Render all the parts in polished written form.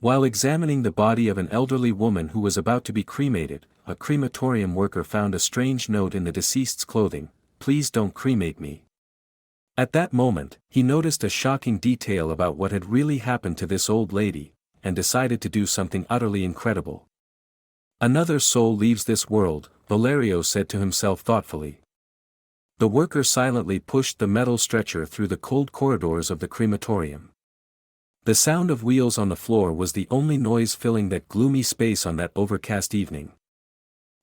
While examining the body of an elderly woman who was about to be cremated, a crematorium worker found a strange note in the deceased's clothing: "Please don't cremate me." At that moment, he noticed a shocking detail about what had really happened to this old lady, and decided to do something utterly incredible. "Another soul leaves this world," Valerio said to himself thoughtfully. The worker silently pushed the metal stretcher through the cold corridors of the crematorium. The sound of wheels on the floor was the only noise filling that gloomy space on that overcast evening.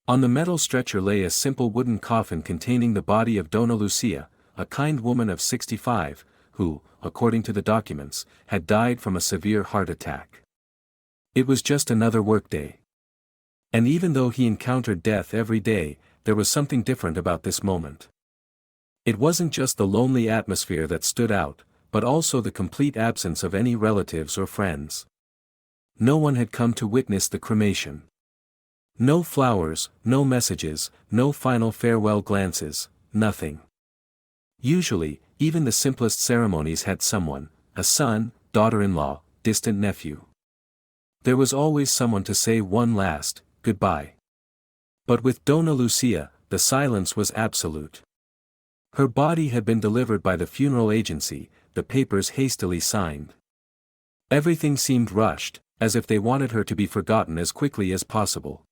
On the metal stretcher lay a simple wooden coffin containing the body of Donna Lucia, a kind woman of 65, who, according to the documents, had died from a severe heart attack. It was just another workday. And even though he encountered death every day, there was something different about this moment. It wasn't just the lonely atmosphere that stood out, but also the complete absence of any relatives or friends. No one had come to witness the cremation. No flowers, no messages, no final farewell glances, nothing. Usually, even the simplest ceremonies had someone: a son, daughter-in-law, distant nephew. There was always someone to say one last goodbye. But with Donna Lucia, the silence was absolute. Her body had been delivered by the funeral agency, the papers hastily signed. Everything seemed rushed, as if they wanted her to be forgotten as quickly as possible.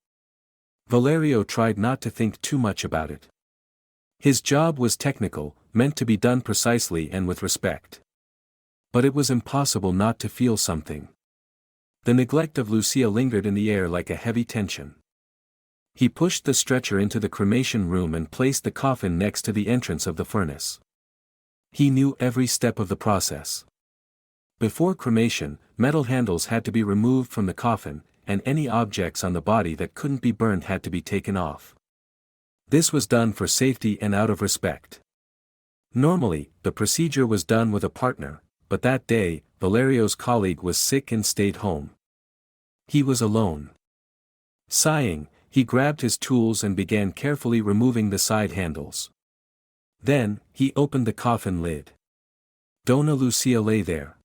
Valerio tried not to think too much about it. His job was technical, meant to be done precisely and with respect. But it was impossible not to feel something. The neglect of Lucia lingered in the air like a heavy tension. He pushed the stretcher into the cremation room and placed the coffin next to the entrance of the furnace. He knew every step of the process. Before cremation, metal handles had to be removed from the coffin, and any objects on the body that couldn't be burned had to be taken off. This was done for safety and out of respect. Normally, the procedure was done with a partner, but that day, Valerio's colleague was sick and stayed home. He was alone. Sighing, he grabbed his tools and began carefully removing the side handles. Then, he opened the coffin lid. Donna Lucia lay there.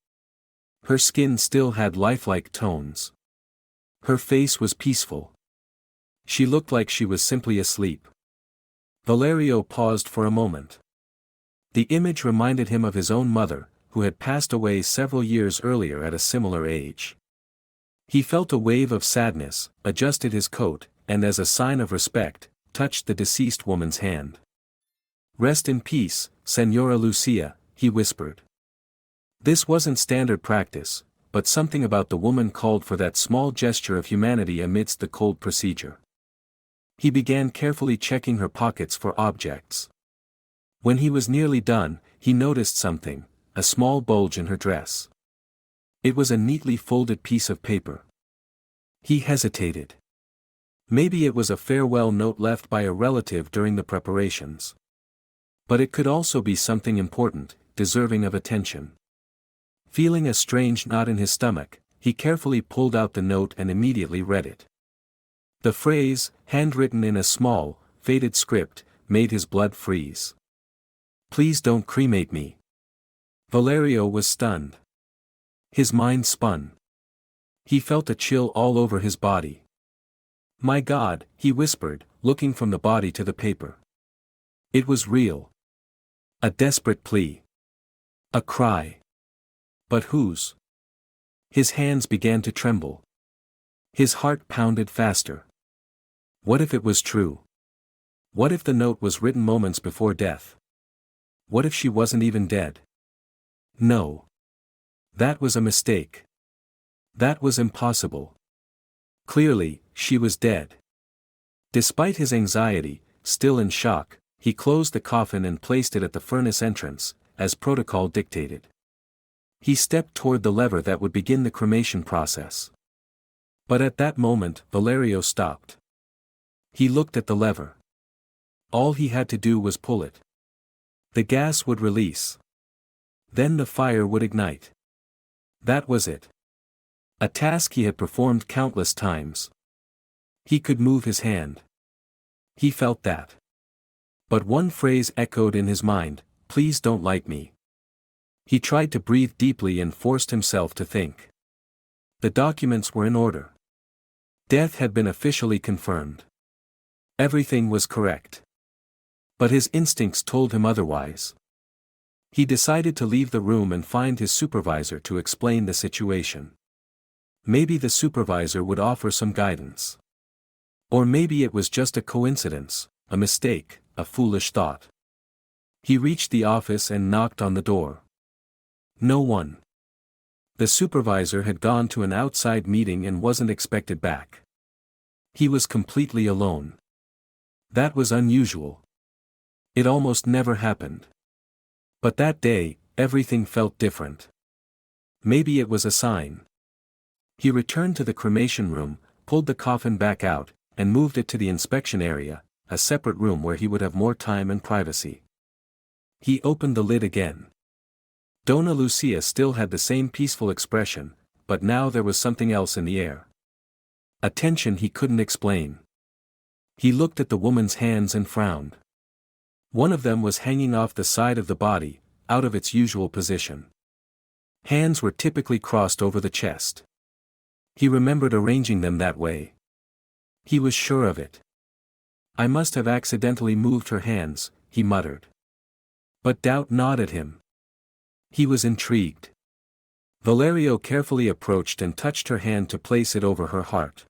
Her skin still had lifelike tones. Her face was peaceful. She looked like she was simply asleep. Valerio paused for a moment. The image reminded him of his own mother, who had passed away several years earlier at a similar age. He felt a wave of sadness, adjusted his coat, and as a sign of respect, touched the deceased woman's hand. "Rest in peace, Señora Lucia," he whispered. This wasn't standard practice, but something about the woman called for that small gesture of humanity amidst the cold procedure. He began carefully checking her pockets for objects. When he was nearly done, he noticed something: a small bulge in her dress. It was a neatly folded piece of paper. He hesitated. Maybe it was a farewell note left by a relative during the preparations. But it could also be something important, deserving of attention. Feeling a strange knot in his stomach, he carefully pulled out the note and immediately read it. The phrase, handwritten in a small, faded script, made his blood freeze. "Please don't cremate me." Valerio was stunned. His mind spun. He felt a chill all over his body. "My God," he whispered, looking from the body to the paper. It was real. A desperate plea. A cry. But whose? His hands began to tremble. His heart pounded faster. What if it was true? What if the note was written moments before death? What if she wasn't even dead? No. That was a mistake. That was impossible. Clearly, she was dead. Despite his anxiety, still in shock, he closed the coffin and placed it at the furnace entrance, as protocol dictated. He stepped toward the lever that would begin the cremation process. But at that moment, Valerio stopped. He looked at the lever. All he had to do was pull it. The gas would release. Then the fire would ignite. That was it. A task he had performed countless times. He could move his hand. He felt that. But one phrase echoed in his mind: "Please don't light me." He tried to breathe deeply and forced himself to think. The documents were in order. Death had been officially confirmed. Everything was correct. But his instincts told him otherwise. He decided to leave the room and find his supervisor to explain the situation. Maybe the supervisor would offer some guidance. Or maybe it was just a coincidence, a mistake, a foolish thought. He reached the office and knocked on the door. No one. The supervisor had gone to an outside meeting and wasn't expected back. He was completely alone. That was unusual. It almost never happened. But that day, everything felt different. Maybe it was a sign. He returned to the cremation room, pulled the coffin back out, and moved it to the inspection area, a separate room where he would have more time and privacy. He opened the lid again. Donna Lucia still had the same peaceful expression, but now there was something else in the air. A tension he couldn't explain. He looked at the woman's hands and frowned. One of them was hanging off the side of the body, out of its usual position. Hands were typically crossed over the chest. He remembered arranging them that way. He was sure of it. I must have accidentally moved her hands, he muttered. But doubt gnawed at him. He was intrigued. Valerio carefully approached and touched her hand to place it over her heart.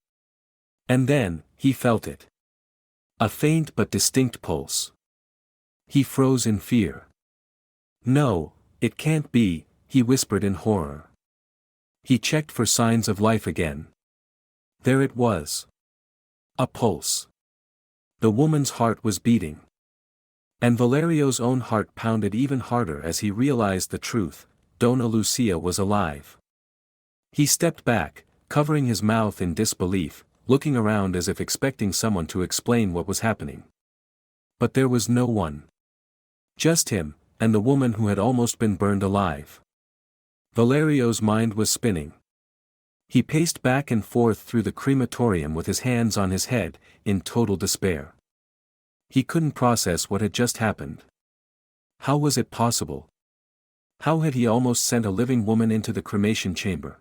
And then, he felt it. A faint but distinct pulse. He froze in fear. No, it can't be, he whispered in horror. He checked for signs of life again. There it was. A pulse. The woman's heart was beating. And Valerio's own heart pounded even harder as he realized the truth: Donna Lucia was alive. He stepped back, covering his mouth in disbelief, looking around as if expecting someone to explain what was happening. But there was no one. Just him, and the woman who had almost been burned alive. Valerio's mind was spinning. He paced back and forth through the crematorium with his hands on his head, in total despair. He couldn't process what had just happened. How was it possible? How had he almost sent a living woman into the cremation chamber?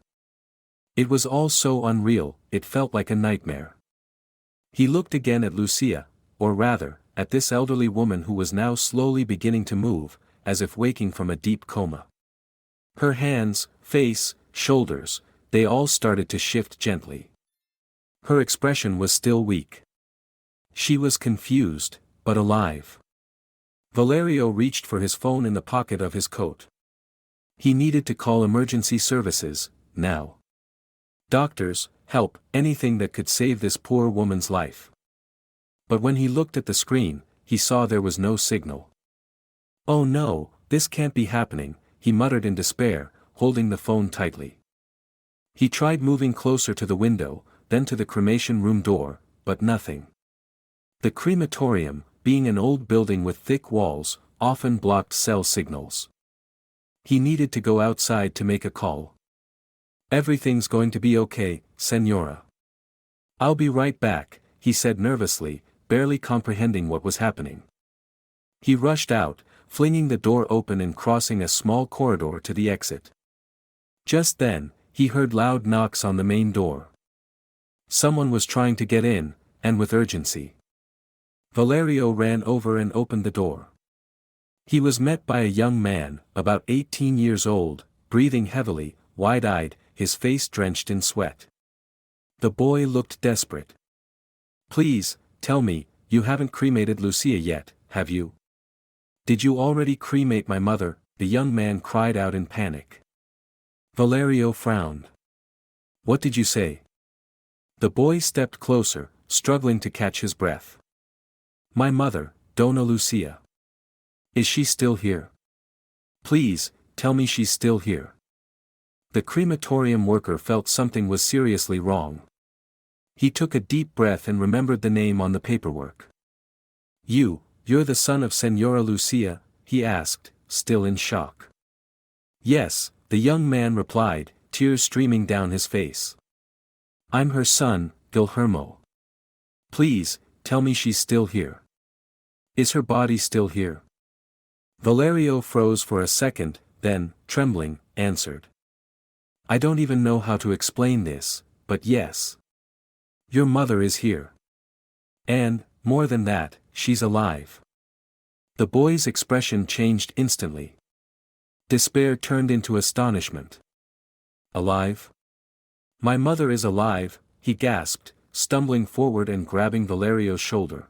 It was all so unreal, it felt like a nightmare. He looked again at Lucia, or rather, at this elderly woman who was now slowly beginning to move, as if waking from a deep coma. Her hands, face, shoulders, they all started to shift gently. Her expression was still weak. She was confused, but alive. Valerio reached for his phone in the pocket of his coat. He needed to call emergency services, now. Doctors, help, anything that could save this poor woman's life. But when he looked at the screen, he saw there was no signal. Oh no, this can't be happening, he muttered in despair, holding the phone tightly. He tried moving closer to the window, then to the cremation room door, but nothing. The crematorium, being an old building with thick walls, often blocked cell signals. He needed to go outside to make a call. Everything's going to be okay, Senora. I'll be right back, he said nervously, barely comprehending what was happening. He rushed out, flinging the door open and crossing a small corridor to the exit. Just then, he heard loud knocks on the main door. Someone was trying to get in, and with urgency. Valerio ran over and opened the door. He was met by a young man, about 18 years old, breathing heavily, wide-eyed, his face drenched in sweat. The boy looked desperate. Please, tell me, you haven't cremated Lucia yet, have you? Did you already cremate my mother? The young man cried out in panic. Valerio frowned. What did you say? The boy stepped closer, struggling to catch his breath. My mother, Donna Lucia. Is she still here? Please, tell me she's still here. The crematorium worker felt something was seriously wrong. He took a deep breath and remembered the name on the paperwork. You're the son of Senora Lucia? He asked, still in shock. Yes, the young man replied, tears streaming down his face. I'm her son, Guillermo. Please, tell me she's still here. Is her body still here? Valerio froze for a second, then, trembling, answered. I don't even know how to explain this, but yes. Your mother is here. And, more than that, she's alive. The boy's expression changed instantly. Despair turned into astonishment. Alive? My mother is alive, he gasped, stumbling forward and grabbing Valerio's shoulder.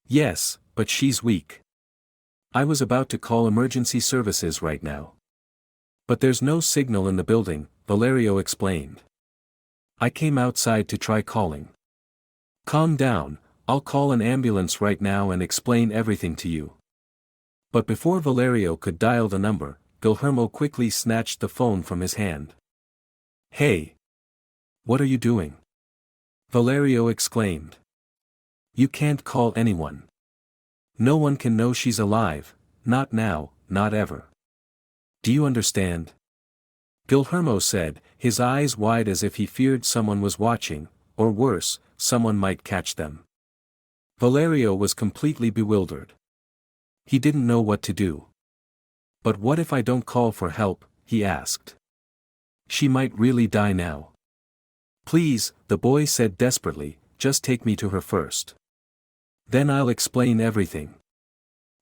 Yes, but she's weak. I was about to call emergency services right now. But there's no signal in the building, Valerio explained. I came outside to try calling. Calm down, I'll call an ambulance right now and explain everything to you. But before Valerio could dial the number, Guillermo quickly snatched the phone from his hand. Hey! What are you doing? Valerio exclaimed. You can't call anyone. No one can know she's alive, not now, not ever. Do you understand? Guillermo said, his eyes wide as if he feared someone was watching, or worse, someone might catch them. Valerio was completely bewildered. He didn't know what to do. But what if I don't call for help, he asked. She might really die now. Please, the boy said desperately, just take me to her first. Then I'll explain everything.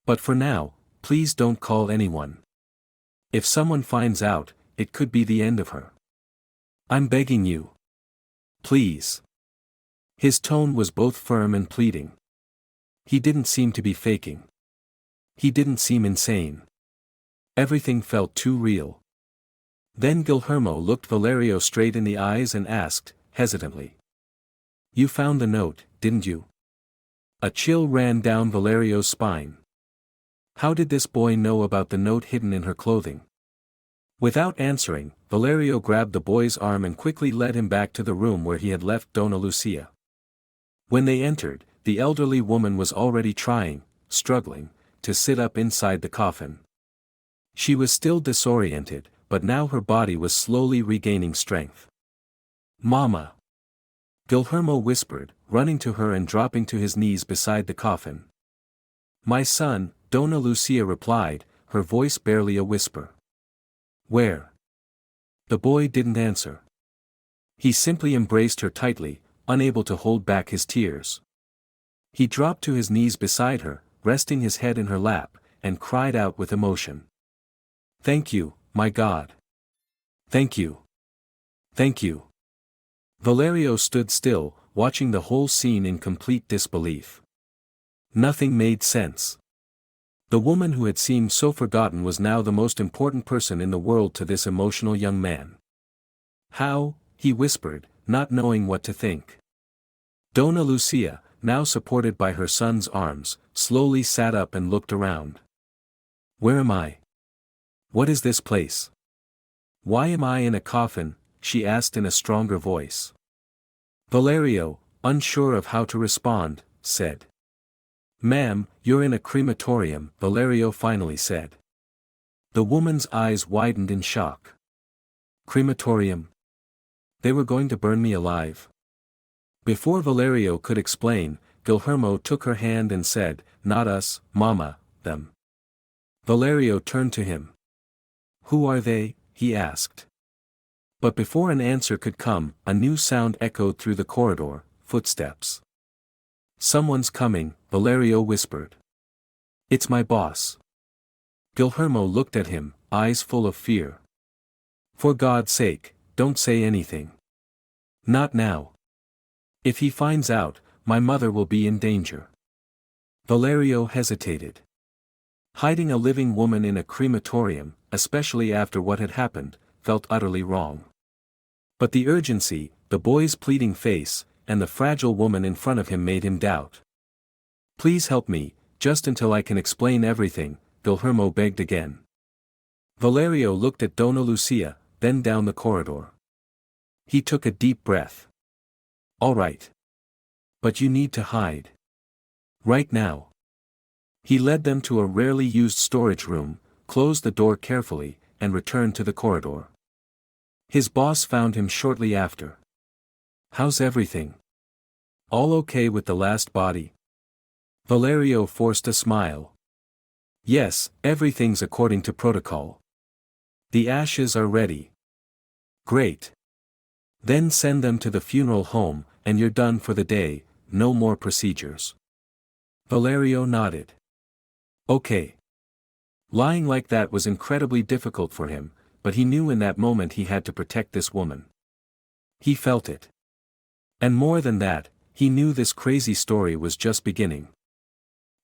But for now, please don't call anyone. If someone finds out, it could be the end of her. I'm begging you. Please. His tone was both firm and pleading. He didn't seem to be faking. He didn't seem insane. Everything felt too real. Then Guillermo looked Valerio straight in the eyes and asked, hesitantly. You found the note, didn't you? A chill ran down Valerio's spine. How did this boy know about the note hidden in her clothing? Without answering, Valerio grabbed the boy's arm and quickly led him back to the room where he had left Dona Lucia. When they entered, the elderly woman was already trying, struggling, to sit up inside the coffin. She was still disoriented, but now her body was slowly regaining strength. Mama! Guillermo whispered, running to her and dropping to his knees beside the coffin. My son, Dona Lucia replied, her voice barely a whisper. Where? The boy didn't answer. He simply embraced her tightly, unable to hold back his tears. He dropped to his knees beside her, resting his head in her lap, and cried out with emotion. Thank you, my God. Thank you. Thank you. Valerio stood still, watching the whole scene in complete disbelief. Nothing made sense. The woman who had seemed so forgotten was now the most important person in the world to this emotional young man. How? He whispered, not knowing what to think. Dona Lucia, now supported by her son's arms, slowly sat up and looked around. Where am I? What is this place? Why am I in a coffin? She asked in a stronger voice. Valerio, unsure of how to respond, said. Ma'am, you're in a crematorium, Valerio finally said. The woman's eyes widened in shock. Crematorium? They were going to burn me alive. Before Valerio could explain, Guillermo took her hand and said, Not us, Mama, them. Valerio turned to him. Who are they? He asked. But before an answer could come, a new sound echoed through the corridor, footsteps. Someone's coming, Valerio whispered. It's my boss. Guillermo looked at him, eyes full of fear. For God's sake, don't say anything. Not now. If he finds out, my mother will be in danger. Valerio hesitated. Hiding a living woman in a crematorium, especially after what had happened, felt utterly wrong. But the urgency, the boy's pleading face, and the fragile woman in front of him made him doubt. Please help me, just until I can explain everything, Guillermo begged again. Valerio looked at Dona Lucia, then down the corridor. He took a deep breath. All right. But you need to hide. Right now. He led them to a rarely used storage room, closed the door carefully, and returned to the corridor. His boss found him shortly after. How's everything? All okay with the last body? Valerio forced a smile. Yes, everything's according to protocol. The ashes are ready. Great. Then send them to the funeral home, and you're done for the day, no more procedures. Valerio nodded. Okay. Lying like that was incredibly difficult for him, but he knew in that moment he had to protect this woman. He felt it. And more than that, he knew this crazy story was just beginning.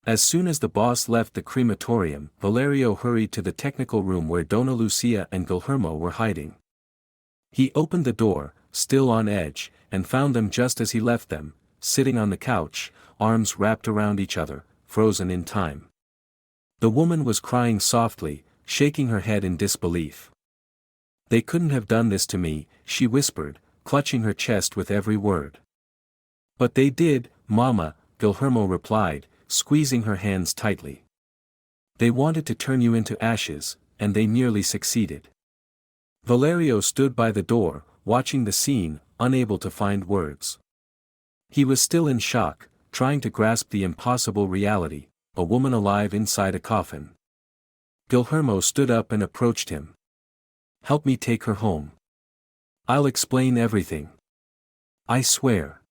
As soon as the boss left the crematorium, Valerio hurried to the technical room where Donna Lucia and Guillermo were hiding. He opened the door, still on edge, and found them just as he left them, sitting on the couch, arms wrapped around each other, frozen in time. The woman was crying softly, shaking her head in disbelief. They couldn't have done this to me, she whispered, clutching her chest with every word. But they did, Mama, Guillermo replied, squeezing her hands tightly. They wanted to turn you into ashes, and they nearly succeeded. Valerio stood by the door, watching the scene, unable to find words. He was still in shock, trying to grasp the impossible reality, a woman alive inside a coffin. Guillermo stood up and approached him. Help me take her home. I'll explain everything. I swear.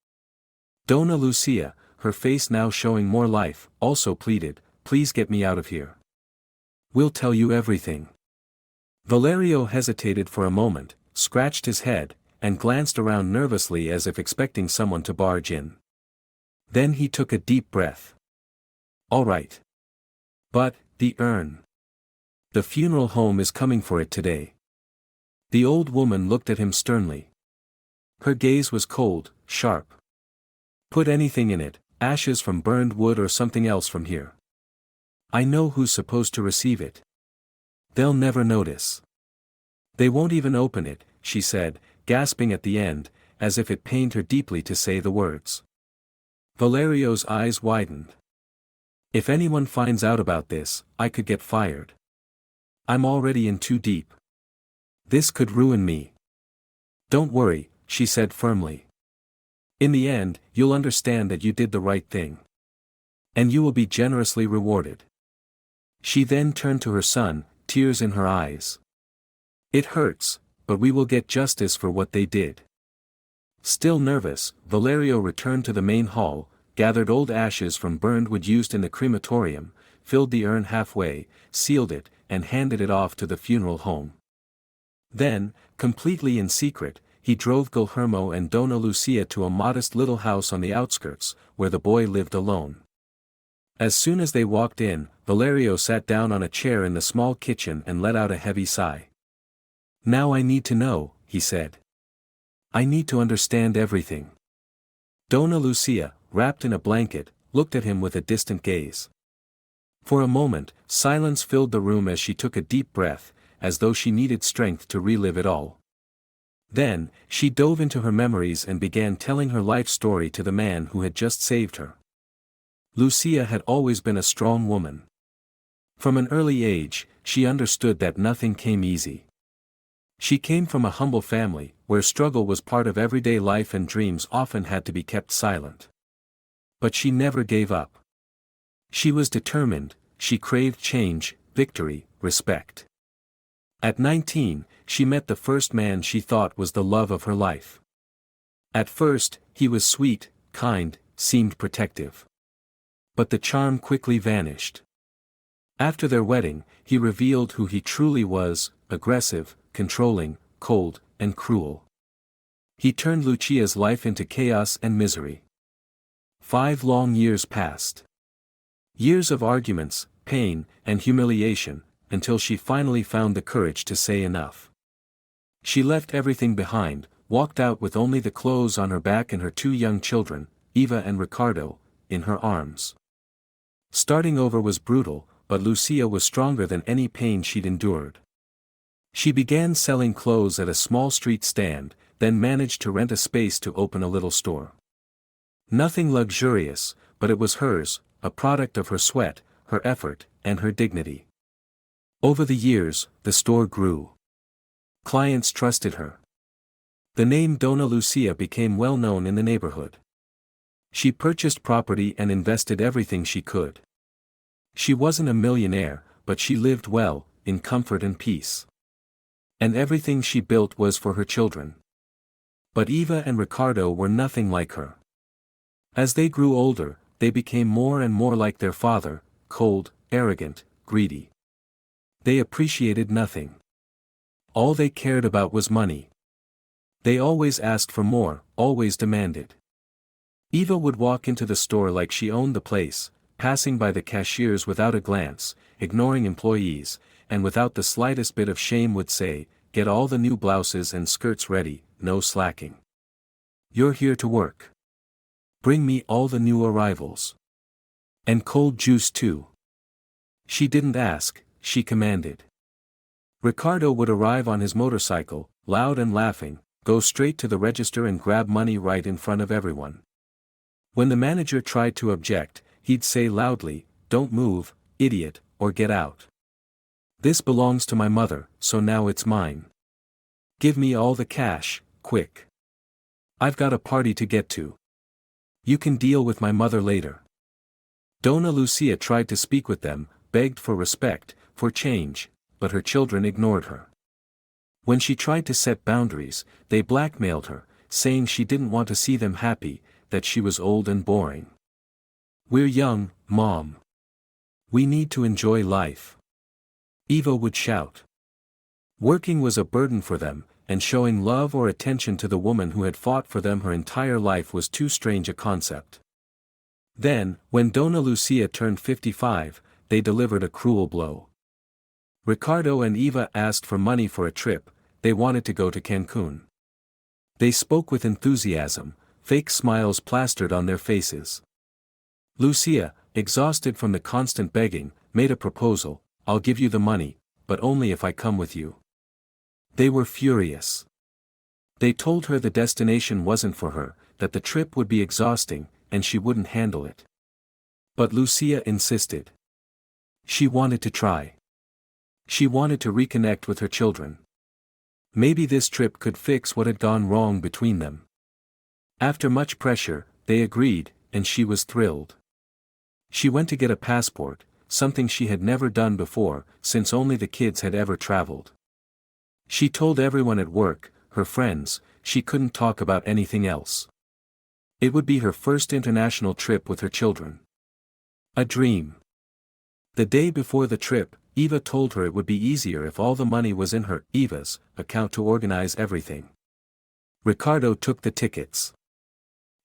Donna Lucia, her face now showing more life, also pleaded, please get me out of here. We'll tell you everything. Valerio hesitated for a moment, scratched his head, and glanced around nervously as if expecting someone to barge in. Then he took a deep breath. All right. But, the urn. The funeral home is coming for it today. The old woman looked at him sternly. Her gaze was cold, sharp. Put anything in it, ashes from burned wood or something else from here. I know who's supposed to receive it. They'll never notice. They won't even open it, she said, gasping at the end, as if it pained her deeply to say the words. Valerio's eyes widened. If anyone finds out about this, I could get fired. I'm already in too deep. This could ruin me. Don't worry, she said firmly. In the end, you'll understand that you did the right thing. And you will be generously rewarded. She then turned to her son, tears in her eyes. It hurts, but we will get justice for what they did. Still nervous, Valerio returned to the main hall, gathered old ashes from burned wood used in the crematorium, filled the urn halfway, sealed it, and handed it off to the funeral home. Then, completely in secret, he drove Guillermo and Donna Lucia to a modest little house on the outskirts, where the boy lived alone. As soon as they walked in, Valerio sat down on a chair in the small kitchen and let out a heavy sigh. Now I need to know, he said. I need to understand everything. Donna Lucia, wrapped in a blanket, looked at him with a distant gaze. For a moment, silence filled the room as she took a deep breath, as though she needed strength to relive it all. Then, she dove into her memories and began telling her life story to the man who had just saved her. Lucia had always been a strong woman. From an early age, she understood that nothing came easy. She came from a humble family, where struggle was part of everyday life and dreams often had to be kept silent. But she never gave up. She was determined, she craved change, victory, respect. At 19, she met the first man she thought was the love of her life. At first, he was sweet, kind, seemed protective. But the charm quickly vanished. After their wedding, he revealed who he truly was, aggressive, controlling, cold, and cruel. He turned Lucia's life into chaos and misery. 5 long years passed. Years of arguments, pain, and humiliation, until she finally found the courage to say enough. She left everything behind, walked out with only the clothes on her back and her 2 young children, Eva and Ricardo, in her arms. Starting over was brutal, but Lucia was stronger than any pain she'd endured. She began selling clothes at a small street stand, then managed to rent a space to open a little store. Nothing luxurious, but it was hers, a product of her sweat, her effort, and her dignity. Over the years, the store grew. Clients trusted her. The name Donna Lucia became well known in the neighborhood. She purchased property and invested everything she could. She wasn't a millionaire, but she lived well, in comfort and peace. And everything she built was for her children. But Eva and Ricardo were nothing like her. As they grew older, they became more and more like their father, cold, arrogant, greedy. They appreciated nothing. All they cared about was money. They always asked for more, always demanded. Eva would walk into the store like she owned the place, passing by the cashiers without a glance, ignoring employees, and without the slightest bit of shame would say, "Get all the new blouses and skirts ready, no slacking. You're here to work. Bring me all the new arrivals. And cold juice too." She didn't ask, she commanded. Ricardo would arrive on his motorcycle, loud and laughing, go straight to the register and grab money right in front of everyone. When the manager tried to object, he'd say loudly, "Don't move, idiot, or get out. This belongs to my mother, so now it's mine. Give me all the cash, quick. I've got a party to get to. You can deal with my mother later." Donna Lucia tried to speak with them, begged for respect, for change, but her children ignored her. When she tried to set boundaries, they blackmailed her, saying she didn't want to see them happy, that she was old and boring. "We're young, Mom. We need to enjoy life," Eva would shout. Working was a burden for them, and showing love or attention to the woman who had fought for them her entire life was too strange a concept. Then, when Donna Lucia turned 55, they delivered a cruel blow. Ricardo and Eva asked for money for a trip. They wanted to go to Cancun. They spoke with enthusiasm, fake smiles plastered on their faces. Lucia, exhausted from the constant begging, made a proposal: "I'll give you the money, but only if I come with you." They were furious. They told her the destination wasn't for her, that the trip would be exhausting, and she wouldn't handle it. But Lucia insisted. She wanted to try. She wanted to reconnect with her children. Maybe this trip could fix what had gone wrong between them. After much pressure, they agreed, and she was thrilled. She went to get a passport, something she had never done before, since only the kids had ever traveled. She told everyone at work, her friends, she couldn't talk about anything else. It would be her first international trip with her children. A dream. The day before the trip, Eva told her it would be easier if all the money was in her, Eva's, account to organize everything. Ricardo took the tickets.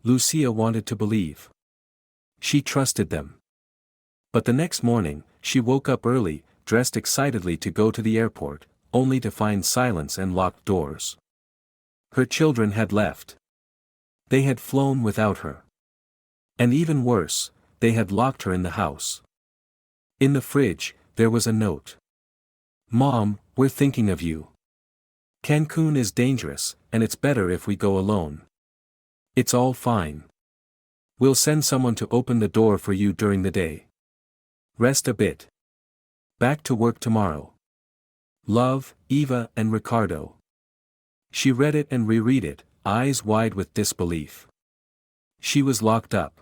Lucia wanted to believe. She trusted them. But the next morning, she woke up early, dressed excitedly to go to the airport, only to find silence and locked doors. Her children had left. They had flown without her. And even worse, they had locked her in the house. In the fridge, there was a note. "Mom, we're thinking of you. Cancun is dangerous, and it's better if we go alone. It's all fine. We'll send someone to open the door for you during the day. Rest a bit. Back to work tomorrow. Love, Eva and Ricardo." She read it and reread it, eyes wide with disbelief. She was locked up.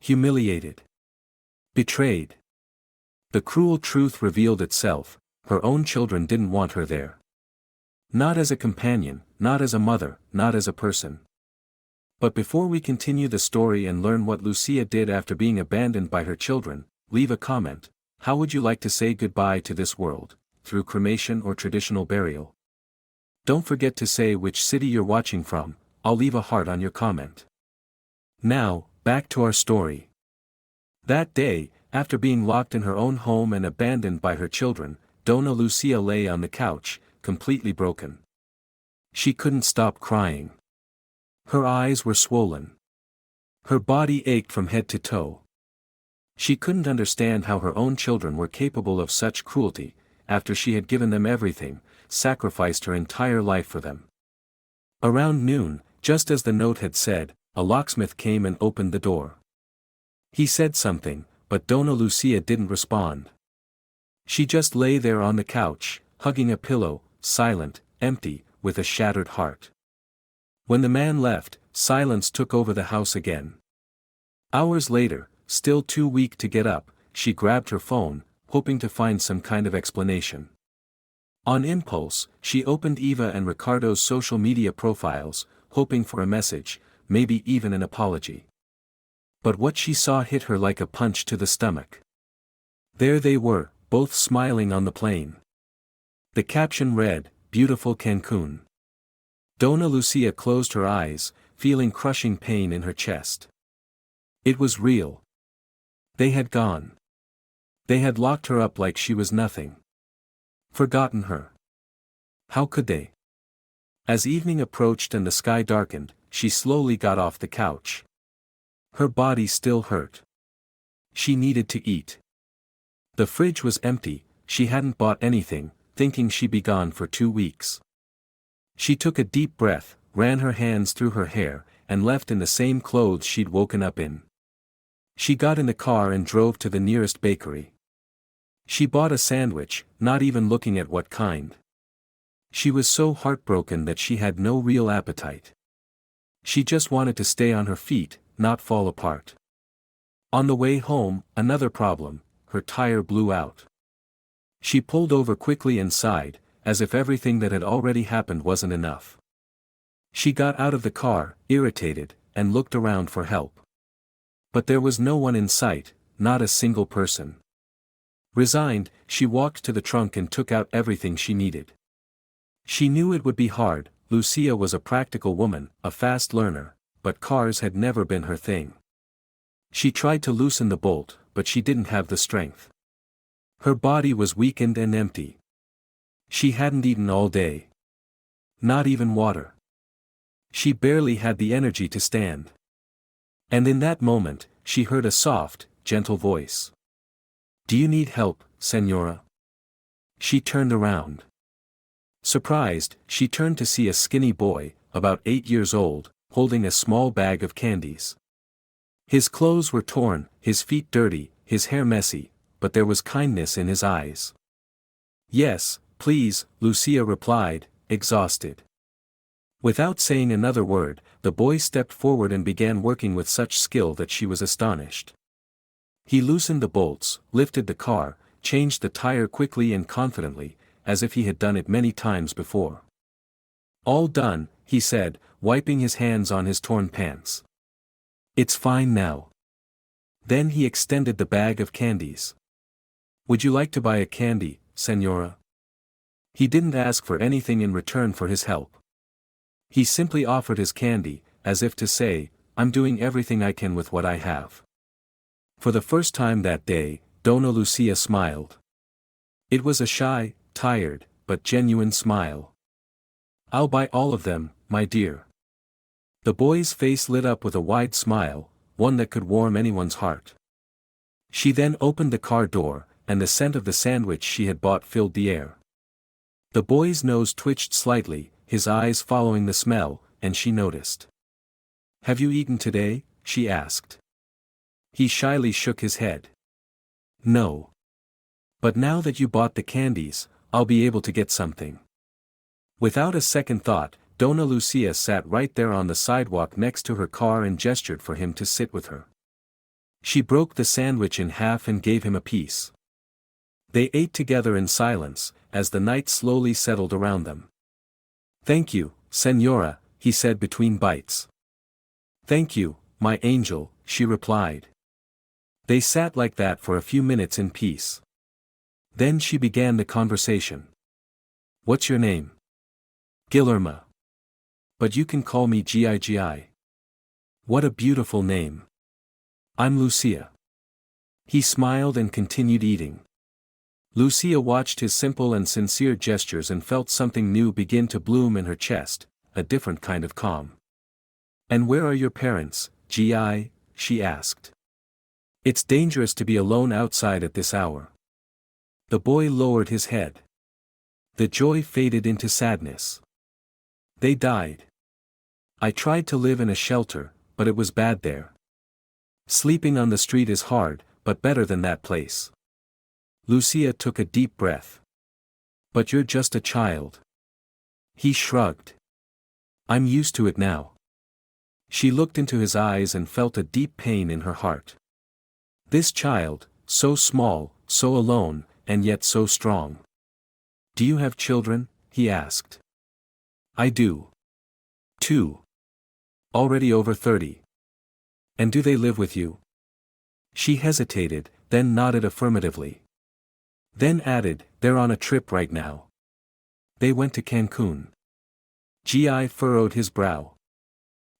Humiliated. Betrayed. The cruel truth revealed itself: her own children didn't want her there. Not as a companion, not as a mother, not as a person. But before we continue the story and learn what Lucia did after being abandoned by her children, leave a comment. How would you like to say goodbye to this world, through cremation or traditional burial? Don't forget to say which city you're watching from. I'll leave a heart on your comment. Now, back to our story. That day, after being locked in her own home and abandoned by her children, Donna Lucia lay on the couch, completely broken. She couldn't stop crying. Her eyes were swollen. Her body ached from head to toe. She couldn't understand how her own children were capable of such cruelty, after she had given them everything, sacrificed her entire life for them. Around noon, just as the note had said, a locksmith came and opened the door. He said something, but Donna Lucia didn't respond. She just lay there on the couch, hugging a pillow, silent, empty, with a shattered heart. When the man left, silence took over the house again. Hours later, still too weak to get up, she grabbed her phone, hoping to find some kind of explanation. On impulse, she opened Eva and Ricardo's social media profiles, hoping for a message, maybe even an apology. But what she saw hit her like a punch to the stomach. There they were, both smiling on the plane. The caption read, "Beautiful Cancun." Dona Lucia closed her eyes, feeling crushing pain in her chest. It was real. They had gone. They had locked her up like she was nothing. Forgotten her. How could they? As evening approached and the sky darkened, she slowly got off the couch. Her body still hurt. She needed to eat. The fridge was empty, she hadn't bought anything, thinking she'd be gone for 2 weeks. She took a deep breath, ran her hands through her hair, and left in the same clothes she'd woken up in. She got in the car and drove to the nearest bakery. She bought a sandwich, not even looking at what kind. She was so heartbroken that she had no real appetite. She just wanted to stay on her feet, not fall apart. On the way home, another problem, her tire blew out. She pulled over quickly and sighed, as if everything that had already happened wasn't enough. She got out of the car, irritated, and looked around for help. But there was no one in sight, not a single person. Resigned, she walked to the trunk and took out everything she needed. She knew it would be hard. Lucia was a practical woman, a fast learner, but cars had never been her thing. She tried to loosen the bolt, but she didn't have the strength. Her body was weakened and empty. She hadn't eaten all day. Not even water. She barely had the energy to stand. And in that moment, she heard a soft, gentle voice. "Do you need help, Señora?" She turned around. Surprised, she turned to see a skinny boy, about 8 years old, holding a small bag of candies. His clothes were torn, his feet dirty, his hair messy, but there was kindness in his eyes. "Yes, please," Lucia replied, exhausted. Without saying another word, the boy stepped forward and began working with such skill that she was astonished. He loosened the bolts, lifted the car, changed the tire quickly and confidently, as if he had done it many times before. "All done," he said, wiping his hands on his torn pants. "It's fine now." Then he extended the bag of candies. "Would you like to buy a candy, Señora?" He didn't ask for anything in return for his help. He simply offered his candy, as if to say, "I'm doing everything I can with what I have." For the first time that day, Dona Lucia smiled. It was a shy, tired, but genuine smile. "I'll buy all of them, my dear." The boy's face lit up with a wide smile, one that could warm anyone's heart. She then opened the car door, and the scent of the sandwich she had bought filled the air. The boy's nose twitched slightly, his eyes following the smell, and she noticed. "Have you eaten today?" she asked. He shyly shook his head. "No. But now that you bought the candies, I'll be able to get something." Without a second thought, Dona Lucia sat right there on the sidewalk next to her car and gestured for him to sit with her. She broke the sandwich in half and gave him a piece. They ate together in silence, as the night slowly settled around them. "Thank you, Señora," he said between bites. "Thank you, my angel," she replied. They sat like that for a few minutes in peace. Then she began the conversation. "What's your name?" "Guillermo. But you can call me Gigi. "What a beautiful name." "I'm Lucia." He smiled and continued eating. Lucia watched his simple and sincere gestures and felt something new begin to bloom in her chest, a different kind of calm. "And where are your parents, Gi?" she asked. "It's dangerous to be alone outside at this hour." The boy lowered his head. The joy faded into sadness. "They died. I tried to live in a shelter, but it was bad there. Sleeping on the street is hard, but better than that place." Lucia took a deep breath. "But you're just a child." He shrugged. "I'm used to it now." She looked into his eyes and felt a deep pain in her heart. This child, so small, so alone, and yet so strong. Do you have children? He asked. I do. 2. Already over 30. And do they live with you? She hesitated, then nodded affirmatively. Then added, they're on a trip right now. They went to Cancun. Gi furrowed his brow.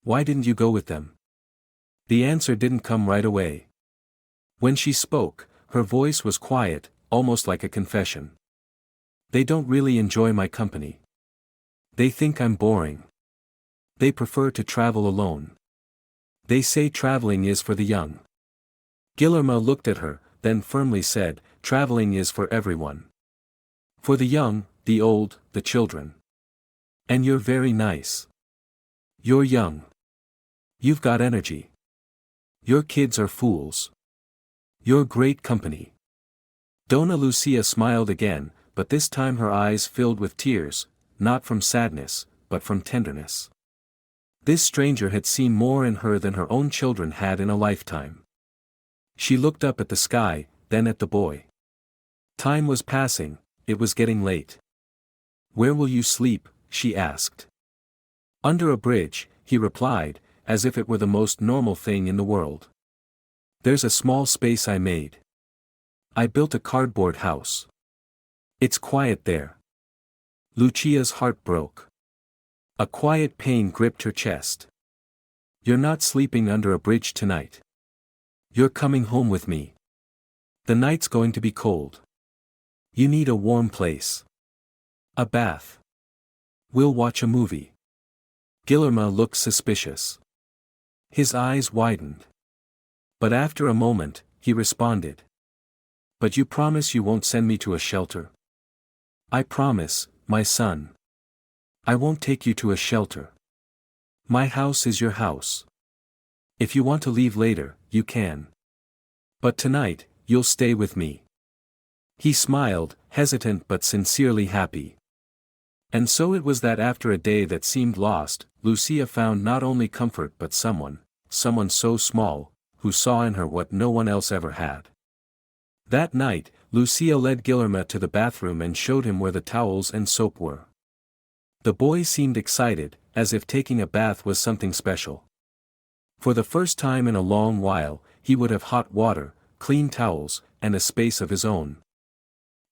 Why didn't you go with them? The answer didn't come right away. When she spoke, her voice was quiet, almost like a confession. They don't really enjoy my company. They think I'm boring. They prefer to travel alone. They say traveling is for the young. Guillermo looked at her, then firmly said, traveling is for everyone. For the young, the old, the children. And you're very nice. You're young. You've got energy. Your kids are fools. You're great company. Donna Lucia smiled again, but this time her eyes filled with tears, not from sadness, but from tenderness. This stranger had seen more in her than her own children had in a lifetime. She looked up at the sky, then at the boy. Time was passing, it was getting late. Where will you sleep? She asked. Under a bridge, he replied, as if it were the most normal thing in the world. There's a small space I made. I built a cardboard house. It's quiet there. Lucia's heart broke. A quiet pain gripped her chest. You're not sleeping under a bridge tonight. You're coming home with me. The night's going to be cold. You need a warm place. A bath. We'll watch a movie. Guillermo looked suspicious. His eyes widened. But after a moment, he responded. But you promise you won't send me to a shelter? I promise, my son. I won't take you to a shelter. My house is your house. If you want to leave later, you can. But tonight, you'll stay with me. He smiled, hesitant but sincerely happy. And so it was that after a day that seemed lost, Lucia found not only comfort but someone so small, who saw in her what no one else ever had. That night, Lucia led Guillermo to the bathroom and showed him where the towels and soap were. The boy seemed excited, as if taking a bath was something special. For the first time in a long while, he would have hot water, clean towels, and a space of his own.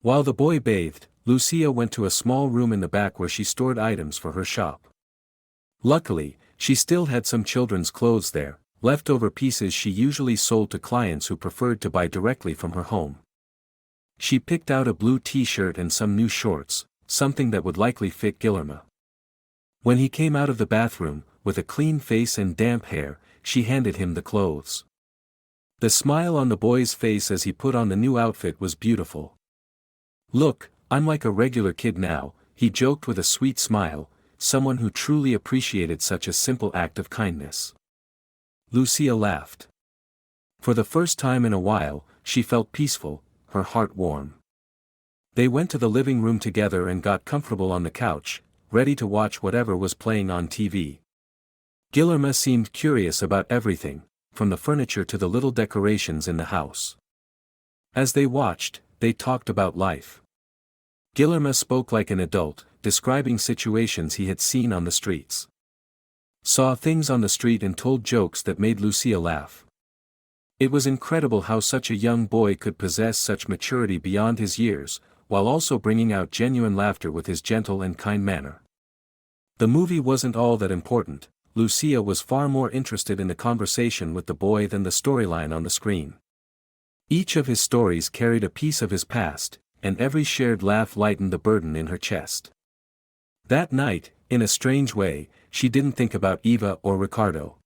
While the boy bathed, Lucia went to a small room in the back where she stored items for her shop. Luckily, she still had some children's clothes there, leftover pieces she usually sold to clients who preferred to buy directly from her home. She picked out a blue t-shirt and some new shorts, something that would likely fit Guillermo. When he came out of the bathroom, with a clean face and damp hair, she handed him the clothes. The smile on the boy's face as he put on the new outfit was beautiful. Look, I'm like a regular kid now, he joked with a sweet smile, someone who truly appreciated such a simple act of kindness. Lucia laughed. For the first time in a while, she felt peaceful, her heart warm. They went to the living room together and got comfortable on the couch, ready to watch whatever was playing on TV. Guillermo seemed curious about everything, from the furniture to the little decorations in the house. As they watched, they talked about life. Guillermo spoke like an adult, describing situations he had seen on the streets. Saw things on the street and told jokes that made Lucia laugh. It was incredible how such a young boy could possess such maturity beyond his years, while also bringing out genuine laughter with his gentle and kind manner. The movie wasn't all that important. Lucia was far more interested in the conversation with the boy than the storyline on the screen. Each of his stories carried a piece of his past, and every shared laugh lightened the burden in her chest. That night, in a strange way, she didn't think about Eva or Ricardo.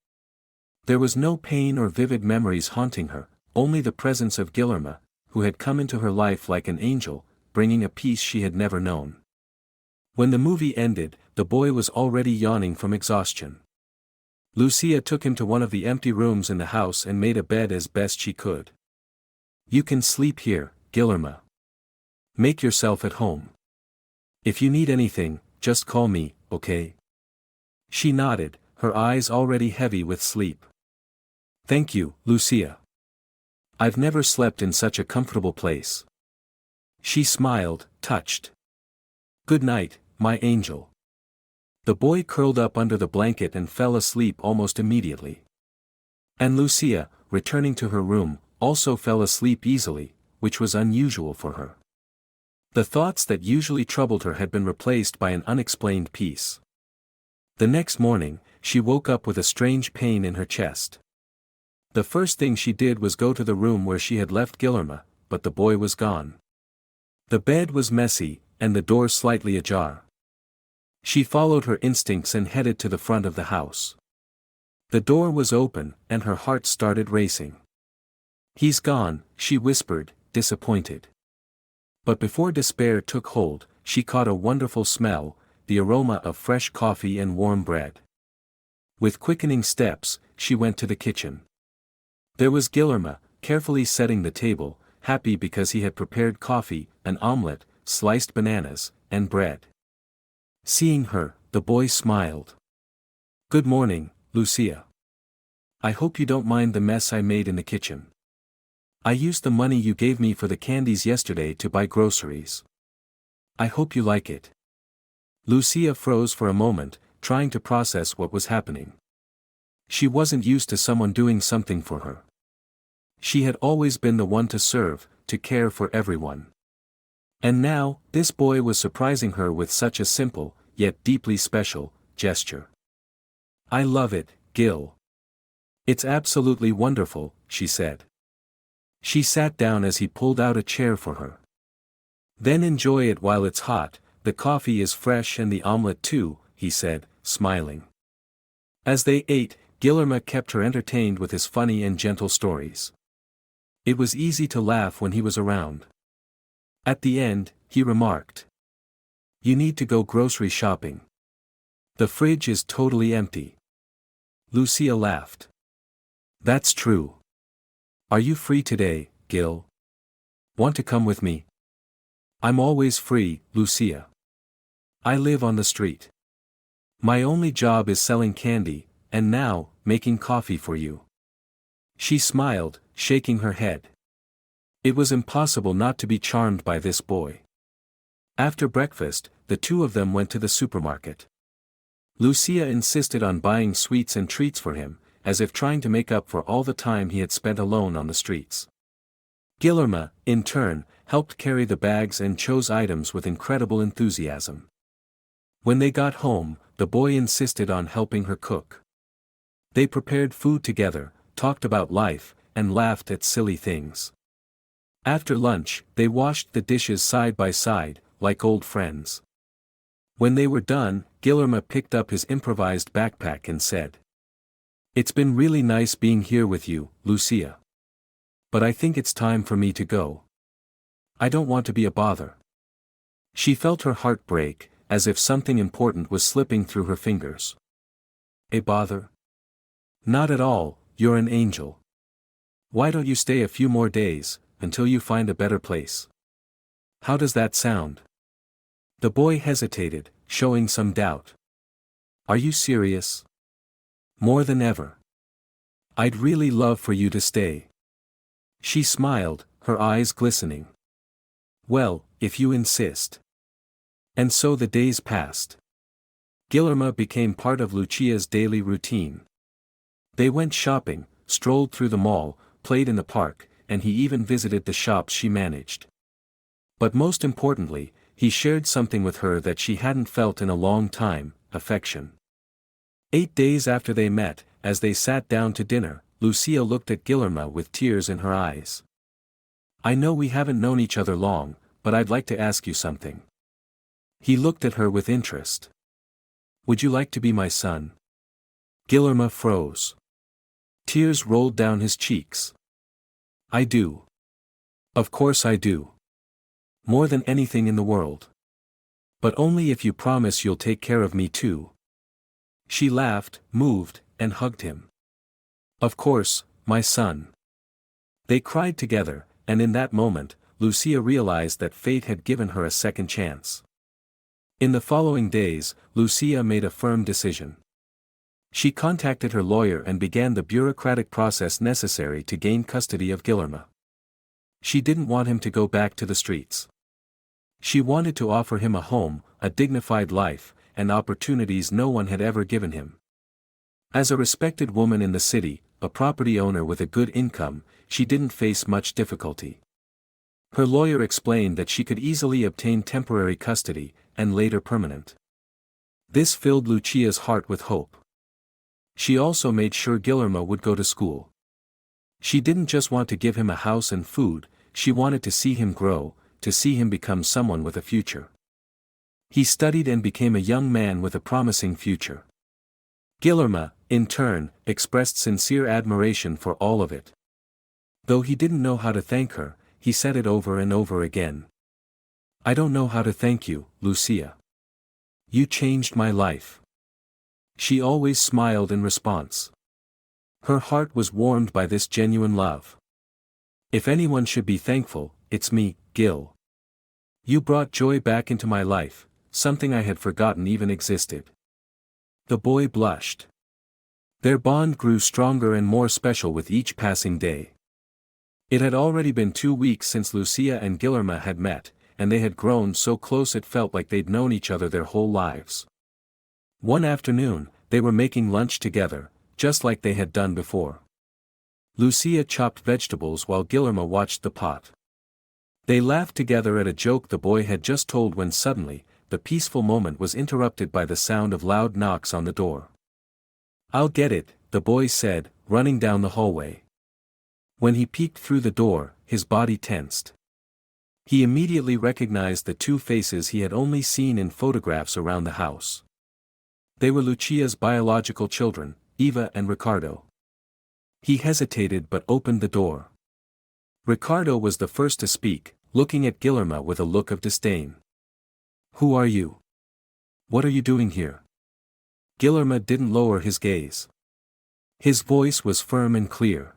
There was no pain or vivid memories haunting her, only the presence of Guillermo, who had come into her life like an angel, bringing a peace she had never known. When the movie ended, the boy was already yawning from exhaustion. Lucia took him to one of the empty rooms in the house and made a bed as best she could. You can sleep here, Guillermo. Make yourself at home. If you need anything, just call me, okay? She nodded, her eyes already heavy with sleep. Thank you, Lucia. I've never slept in such a comfortable place. She smiled, touched. Good night, my angel. The boy curled up under the blanket and fell asleep almost immediately. And Lucia, returning to her room, also fell asleep easily, which was unusual for her. The thoughts that usually troubled her had been replaced by an unexplained peace. The next morning, she woke up with a strange pain in her chest. The first thing she did was go to the room where she had left Guillermo, but the boy was gone. The bed was messy, and the door slightly ajar. She followed her instincts and headed to the front of the house. The door was open, and her heart started racing. "He's gone," she whispered, disappointed. But before despair took hold, she caught a wonderful smell, the aroma of fresh coffee and warm bread. With quickening steps, she went to the kitchen. There was Guillermo, carefully setting the table, happy because he had prepared coffee, an omelette, sliced bananas, and bread. Seeing her, the boy smiled. "Good morning, Lucia. I hope you don't mind the mess I made in the kitchen. I used the money you gave me for the candies yesterday to buy groceries. I hope you like it." Lucia froze for a moment, trying to process what was happening. She wasn't used to someone doing something for her. She had always been the one to serve, to care for everyone. And now, this boy was surprising her with such a simple, yet deeply special, gesture. "I love it, Gil. It's absolutely wonderful," she said. She sat down as he pulled out a chair for her. "Then enjoy it while it's hot, the coffee is fresh and the omelette too," he said, smiling. As they ate, Guillermo kept her entertained with his funny and gentle stories. It was easy to laugh when he was around. At the end, he remarked, "You need to go grocery shopping. The fridge is totally empty." Lucia laughed. "That's true. Are you free today, Gil? Want to come with me?" "I'm always free, Lucia. I live on the street. My only job is selling candy, and now, making coffee for you." She smiled, shaking her head. It was impossible not to be charmed by this boy. After breakfast, the two of them went to the supermarket. Lucia insisted on buying sweets and treats for him, as if trying to make up for all the time he had spent alone on the streets. Guillermo, in turn, helped carry the bags and chose items with incredible enthusiasm. When they got home, the boy insisted on helping her cook. They prepared food together, talked about life, and laughed at silly things. After lunch, they washed the dishes side by side, like old friends. When they were done, Guillermo picked up his improvised backpack and said, "It's been really nice being here with you, Lucia. But I think it's time for me to go. I don't want to be a bother." She felt her heart break, as if something important was slipping through her fingers. "A bother? Not at all, you're an angel. Why don't you stay a few more days, until you find a better place? How does that sound?" The boy hesitated, showing some doubt. "Are you serious?" "More than ever. I'd really love for you to stay." She smiled, her eyes glistening. "Well, if you insist." And so the days passed. Guillermo became part of Lucia's daily routine. They went shopping, strolled through the mall, played in the park, and he even visited the shops she managed. But most importantly, he shared something with her that she hadn't felt in a long time: affection. 8 days after they met, as they sat down to dinner, Lucia looked at Guillermo with tears in her eyes. "I know we haven't known each other long, but I'd like to ask you something." He looked at her with interest. "Would you like to be my son?" Guillermo froze. Tears rolled down his cheeks. "I do. Of course I do. More than anything in the world. But only if you promise you'll take care of me too." She laughed, moved, and hugged him. "Of course, my son." They cried together, and in that moment, Lucia realized that fate had given her a second chance. In the following days, Lucia made a firm decision. She contacted her lawyer and began the bureaucratic process necessary to gain custody of Guillermo. She didn't want him to go back to the streets. She wanted to offer him a home, a dignified life, and opportunities no one had ever given him. As a respected woman in the city, a property owner with a good income, she didn't face much difficulty. Her lawyer explained that she could easily obtain temporary custody, and later permanent. This filled Lucia's heart with hope. She also made sure Guillermo would go to school. She didn't just want to give him a house and food, she wanted to see him grow, to see him become someone with a future. He studied and became a young man with a promising future. Guillermo, in turn, expressed sincere admiration for all of it. Though he didn't know how to thank her, he said it over and over again. "I don't know how to thank you, Lucia. You changed my life." She always smiled in response. Her heart was warmed by this genuine love. "If anyone should be thankful, it's me, Gil. You brought joy back into my life, something I had forgotten even existed." The boy blushed. Their bond grew stronger and more special with each passing day. It had already been 2 weeks since Lucia and Guillermo had met, and they had grown so close it felt like they'd known each other their whole lives. One afternoon, they were making lunch together, just like they had done before. Lucia chopped vegetables while Guillermo watched the pot. They laughed together at a joke the boy had just told when suddenly, the peaceful moment was interrupted by the sound of loud knocks on the door. "I'll get it," the boy said, running down the hallway. When he peeked through the door, his body tensed. He immediately recognized the two faces he had only seen in photographs around the house. They were Lucia's biological children, Eva and Ricardo. He hesitated but opened the door. Ricardo was the first to speak, looking at Guillermo with a look of disdain. "Who are you? What are you doing here?" Guillermo didn't lower his gaze. His voice was firm and clear.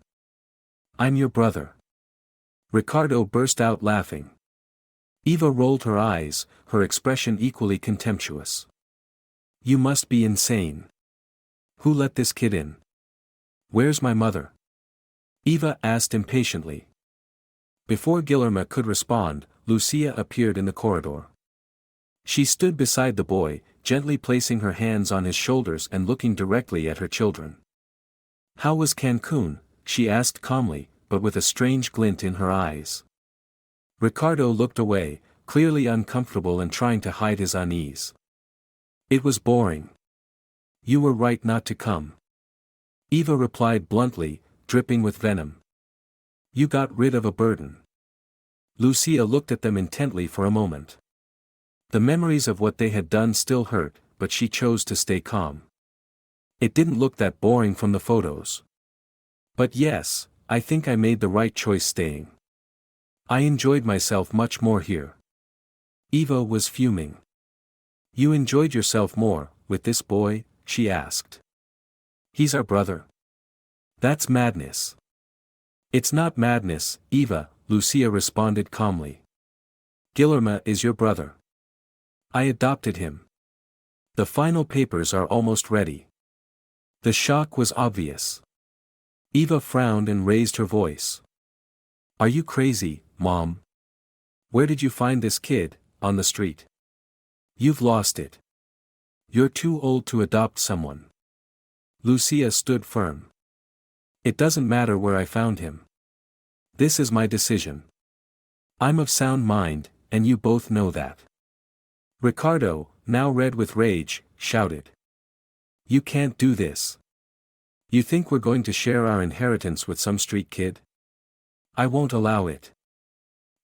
"I'm your brother." Ricardo burst out laughing. Eva rolled her eyes, her expression equally contemptuous. "You must be insane. Who let this kid in? Where's my mother?" Eva asked impatiently. Before Guillermo could respond, Lucia appeared in the corridor. She stood beside the boy, gently placing her hands on his shoulders and looking directly at her children. "How was Cancun?" she asked calmly, but with a strange glint in her eyes. Ricardo looked away, clearly uncomfortable and trying to hide his unease. "It was boring. You were right not to come." Eva replied bluntly, dripping with venom. "You got rid of a burden." Lucia looked at them intently for a moment. The memories of what they had done still hurt, but she chose to stay calm. "It didn't look that boring from the photos. But yes, I think I made the right choice staying. I enjoyed myself much more here." Eva was fuming. "You enjoyed yourself more, with this boy?" she asked. "He's our brother." "That's madness." "It's not madness, Eva," Lucia responded calmly. "Guillermo is your brother. I adopted him. The final papers are almost ready." The shock was obvious. Eva frowned and raised her voice. "Are you crazy, Mom? Where did you find this kid, on the street? You've lost it. You're too old to adopt someone." Lucia stood firm. "It doesn't matter where I found him. This is my decision. I'm of sound mind, and you both know that." Ricardo, now red with rage, shouted. "You can't do this. You think we're going to share our inheritance with some street kid? I won't allow it."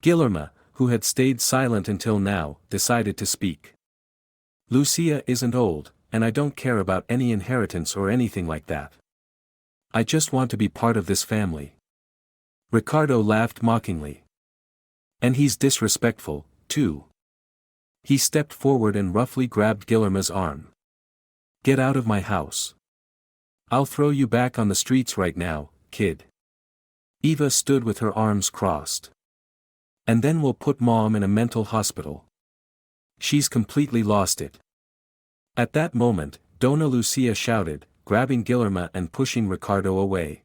Guillermo, who had stayed silent until now, decided to speak. "Lucia isn't old, and I don't care about any inheritance or anything like that. I just want to be part of this family." Ricardo laughed mockingly. "And he's disrespectful, too." He stepped forward and roughly grabbed Guillermo's arm. "Get out of my house. I'll throw you back on the streets right now, kid." Eva stood with her arms crossed. "And then we'll put Mom in a mental hospital. She's completely lost it." At that moment, Dona Lucia shouted, grabbing Guillermo and pushing Ricardo away.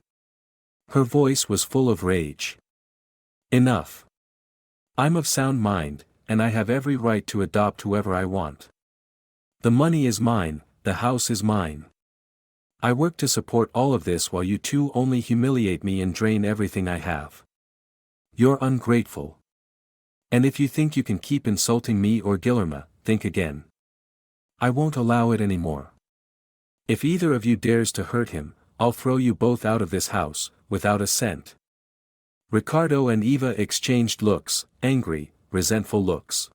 Her voice was full of rage. "Enough. I'm of sound mind, and I have every right to adopt whoever I want. The money is mine, the house is mine. I work to support all of this while you two only humiliate me and drain everything I have. You're ungrateful. And if you think you can keep insulting me or Guillermo, think again. I won't allow it anymore. If either of you dares to hurt him, I'll throw you both out of this house, without a cent. Ricardo and Eva exchanged looks, angry, resentful looks.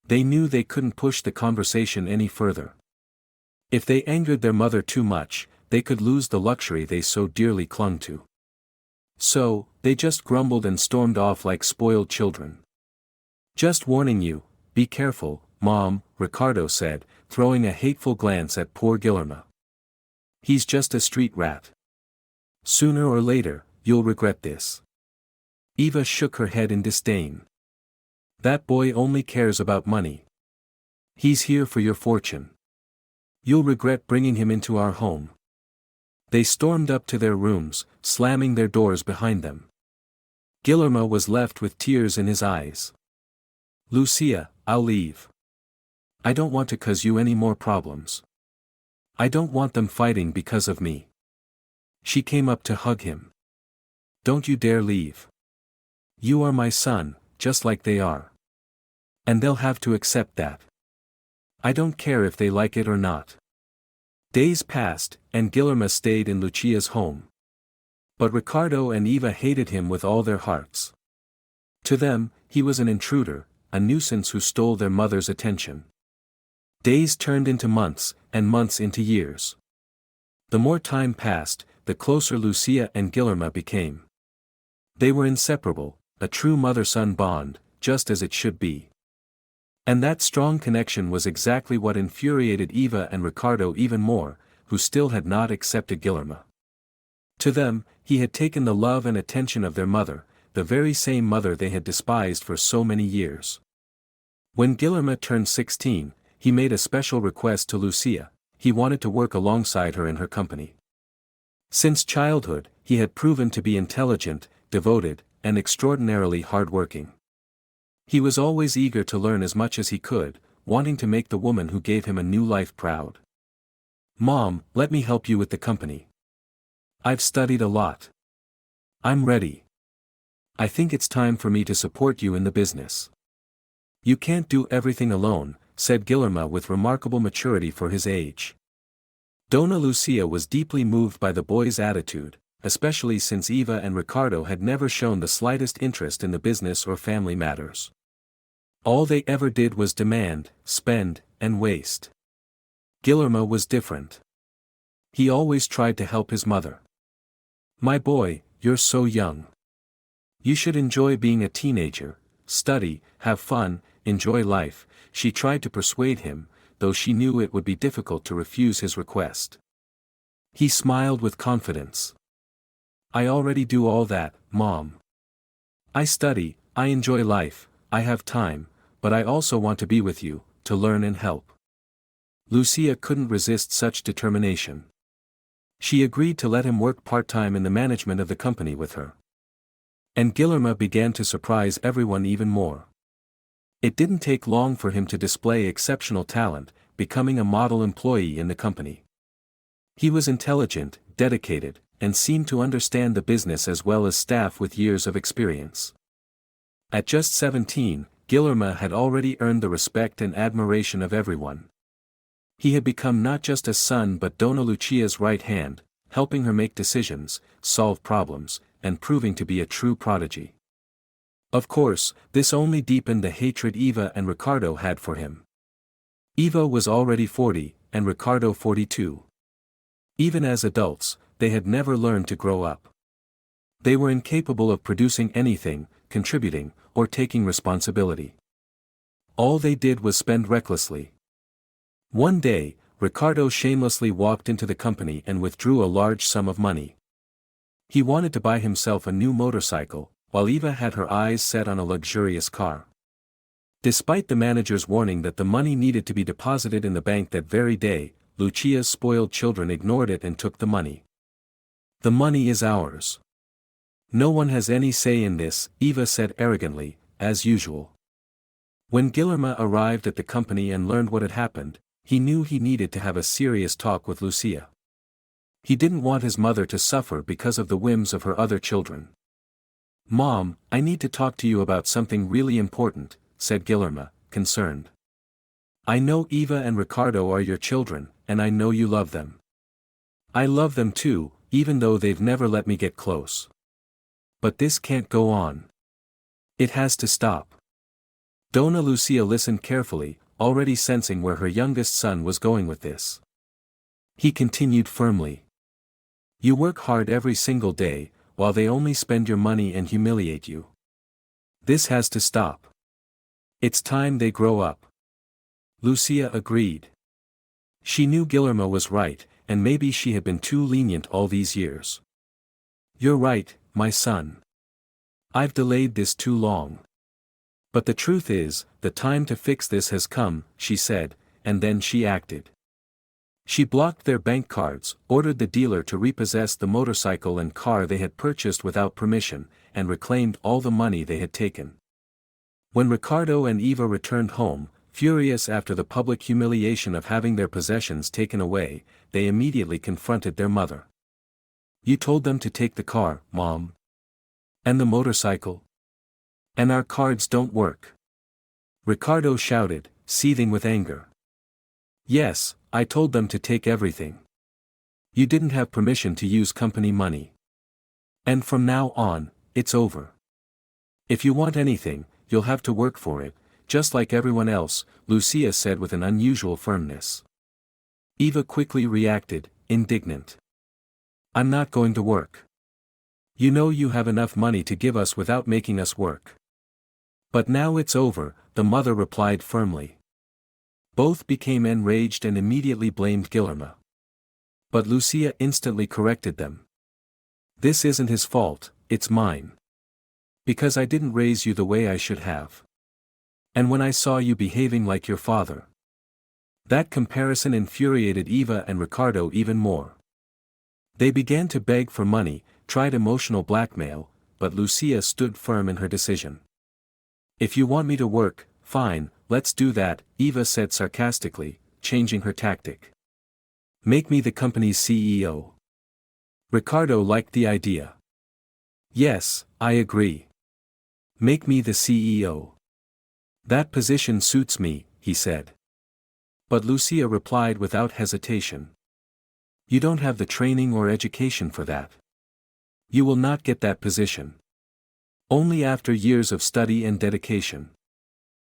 They knew they couldn't push the conversation any further. If they angered their mother too much, they could lose the luxury they so dearly clung to. So, they just grumbled and stormed off like spoiled children. Just warning you, be careful, Mom, Ricardo said, throwing a hateful glance at poor Guillermo. He's just a street rat. Sooner or later, you'll regret this. Eva shook her head in disdain. That boy only cares about money. He's here for your fortune. You'll regret bringing him into our home. They stormed up to their rooms, slamming their doors behind them. Guillermo was left with tears in his eyes. Lucia, I'll leave. I don't want to cause you any more problems. I don't want them fighting because of me. She came up to hug him. Don't you dare leave. You are my son, just like they are. And they'll have to accept that. I don't care if they like it or not. Days passed, and Guillermo stayed in Lucia's home. But Ricardo and Eva hated him with all their hearts. To them, he was an intruder, a nuisance who stole their mother's attention. Days turned into months, and months into years. The more time passed, the closer Lucia and Guillermo became. They were inseparable, a true mother-son bond, just as it should be. And that strong connection was exactly what infuriated Eva and Ricardo even more, who still had not accepted Guillermo. To them, he had taken the love and attention of their mother, the very same mother they had despised for so many years. When Guillermo turned 16, he made a special request to Lucia. He wanted to work alongside her in her company. Since childhood, he had proven to be intelligent, devoted, and extraordinarily hard-working. He was always eager to learn as much as he could, wanting to make the woman who gave him a new life proud. Mom, let me help you with the company. I've studied a lot. I'm ready. I think it's time for me to support you in the business. You can't do everything alone, said Guillermo with remarkable maturity for his age. Dona Lucia was deeply moved by the boy's attitude, especially since Eva and Ricardo had never shown the slightest interest in the business or family matters. All they ever did was demand, spend, and waste. Guillermo was different. He always tried to help his mother. My boy, you're so young. You should enjoy being a teenager, study, have fun, enjoy life, she tried to persuade him, though she knew it would be difficult to refuse his request. He smiled with confidence. I already do all that, Mom. I study, I enjoy life, I have time, but I also want to be with you, to learn and help. Lucia couldn't resist such determination. She agreed to let him work part-time in the management of the company with her. And Guillermo began to surprise everyone even more. It didn't take long for him to display exceptional talent, becoming a model employee in the company. He was intelligent, dedicated, and seemed to understand the business as well as staff with years of experience. At just 17, Guillermo had already earned the respect and admiration of everyone. He had become not just a son but Dona Lucia's right hand, helping her make decisions, solve problems, and proving to be a true prodigy. Of course, this only deepened the hatred Eva and Ricardo had for him. Eva was already 40, and Ricardo 42. Even as adults, they had never learned to grow up. They were incapable of producing anything, contributing, or taking responsibility. All they did was spend recklessly. One day, Ricardo shamelessly walked into the company and withdrew a large sum of money. He wanted to buy himself a new motorcycle, while Eva had her eyes set on a luxurious car. Despite the manager's warning that the money needed to be deposited in the bank that very day, Lucia's spoiled children ignored it and took the money. The money is ours. No one has any say in this, Eva said arrogantly, as usual. When Guillermo arrived at the company and learned what had happened, he knew he needed to have a serious talk with Lucia. He didn't want his mother to suffer because of the whims of her other children. "Mom, I need to talk to you about something really important," said Guillermo, concerned. "I know Eva and Ricardo are your children, and I know you love them. I love them too, even though they've never let me get close. But this can't go on. It has to stop." Donna Lucia listened carefully, already sensing where her youngest son was going with this. He continued firmly. "You work hard every single day, while they only spend your money and humiliate you. This has to stop. It's time they grow up." Lucia agreed. She knew Guillermo was right, and maybe she had been too lenient all these years. "You're right, my son. I've delayed this too long. But the truth is, the time to fix this has come," she said, and then she acted. She blocked their bank cards, ordered the dealer to repossess the motorcycle and car they had purchased without permission, and reclaimed all the money they had taken. When Ricardo and Eva returned home, furious after the public humiliation of having their possessions taken away, they immediately confronted their mother. "You told them to take the car, Mom. And the motorcycle? And our cards don't work." Ricardo shouted, seething with anger. "Yes, I told them to take everything. You didn't have permission to use company money. And from now on, it's over. If you want anything, you'll have to work for it, just like everyone else," Lucia said with an unusual firmness. Eva quickly reacted, indignant. "I'm not going to work. You know you have enough money to give us without making us work." "But now it's over," the mother replied firmly. Both became enraged and immediately blamed Guillermo. But Lucia instantly corrected them. "This isn't his fault, it's mine. Because I didn't raise you the way I should have. And when I saw you behaving like your father." That comparison infuriated Eva and Ricardo even more. They began to beg for money, tried emotional blackmail, but Lucia stood firm in her decision. "If you want me to work, fine, let's do that," Eva said sarcastically, changing her tactic. "Make me the company's CEO." Ricardo liked the idea. "Yes, I agree. Make me the CEO. That position suits me," he said. But Lucia replied without hesitation. "You don't have the training or education for that. You will not get that position. Only after years of study and dedication.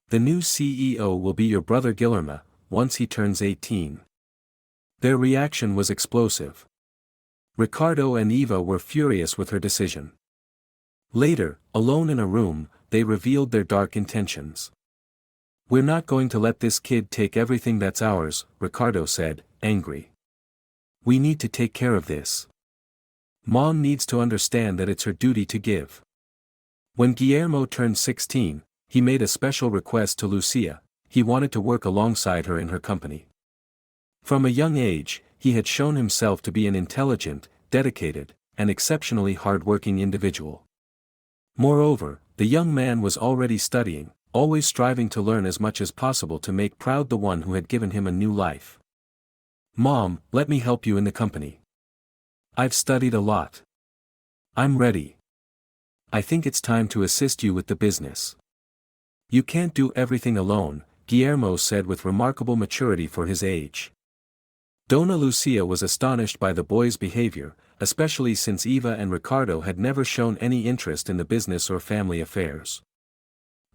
The new CEO will be your brother Guillermo, once he turns 18. Their reaction was explosive. Ricardo and Eva were furious with her decision. Later, alone in a room, they revealed their dark intentions. "We're not going to let this kid take everything that's ours," Ricardo said, angry. "We need to take care of this. Mom needs to understand that it's her duty to give." When Guillermo turned 16, he made a special request to Lucia. He wanted to work alongside her in her company. From a young age, he had shown himself to be an intelligent, dedicated, and exceptionally hard-working individual. Moreover, the young man was already studying, always striving to learn as much as possible to make proud the one who had given him a new life. "Mom, let me help you in the company. I've studied a lot. I'm ready. I think it's time to assist you with the business." "You can't do everything alone," Guillermo said with remarkable maturity for his age. Donna Lucia was astonished by the boy's behavior, especially since Eva and Ricardo had never shown any interest in the business or family affairs.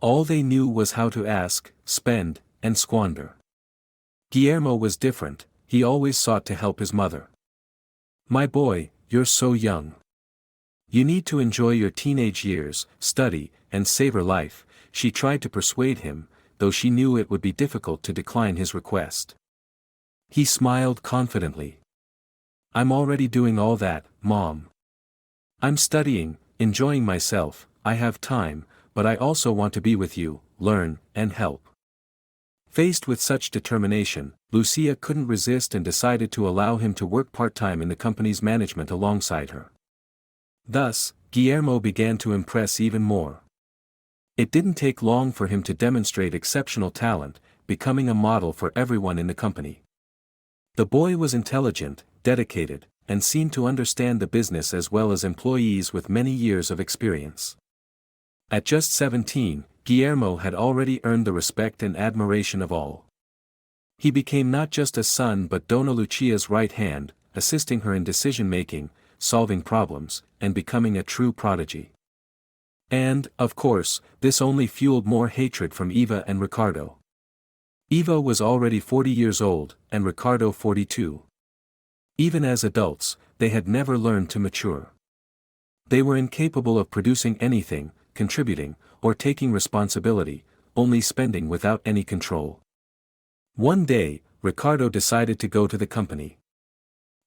All they knew was how to ask, spend, and squander. Guillermo was different, he always sought to help his mother. "My boy, you're so young. You need to enjoy your teenage years, study, and savor life," she tried to persuade him, though she knew it would be difficult to decline his request. He smiled confidently. "I'm already doing all that, Mom. I'm studying, enjoying myself, I have time, but I also want to be with you, learn, and help." Faced with such determination, Lucia couldn't resist and decided to allow him to work part-time in the company's management alongside her. Thus, Guillermo began to impress even more. It didn't take long for him to demonstrate exceptional talent, becoming a model for everyone in the company. The boy was intelligent, dedicated, and seemed to understand the business as well as employees with many years of experience. At just 17, Guillermo had already earned the respect and admiration of all. He became not just a son but Dona Lucia's right hand, assisting her in decision-making, solving problems, and becoming a true prodigy. And, of course, this only fueled more hatred from Eva and Ricardo. Eva was already 40 years old, and Ricardo 42. Even as adults, they had never learned to mature. They were incapable of producing anything, contributing, or taking responsibility, only spending without any control. One day, Ricardo decided to go to the company.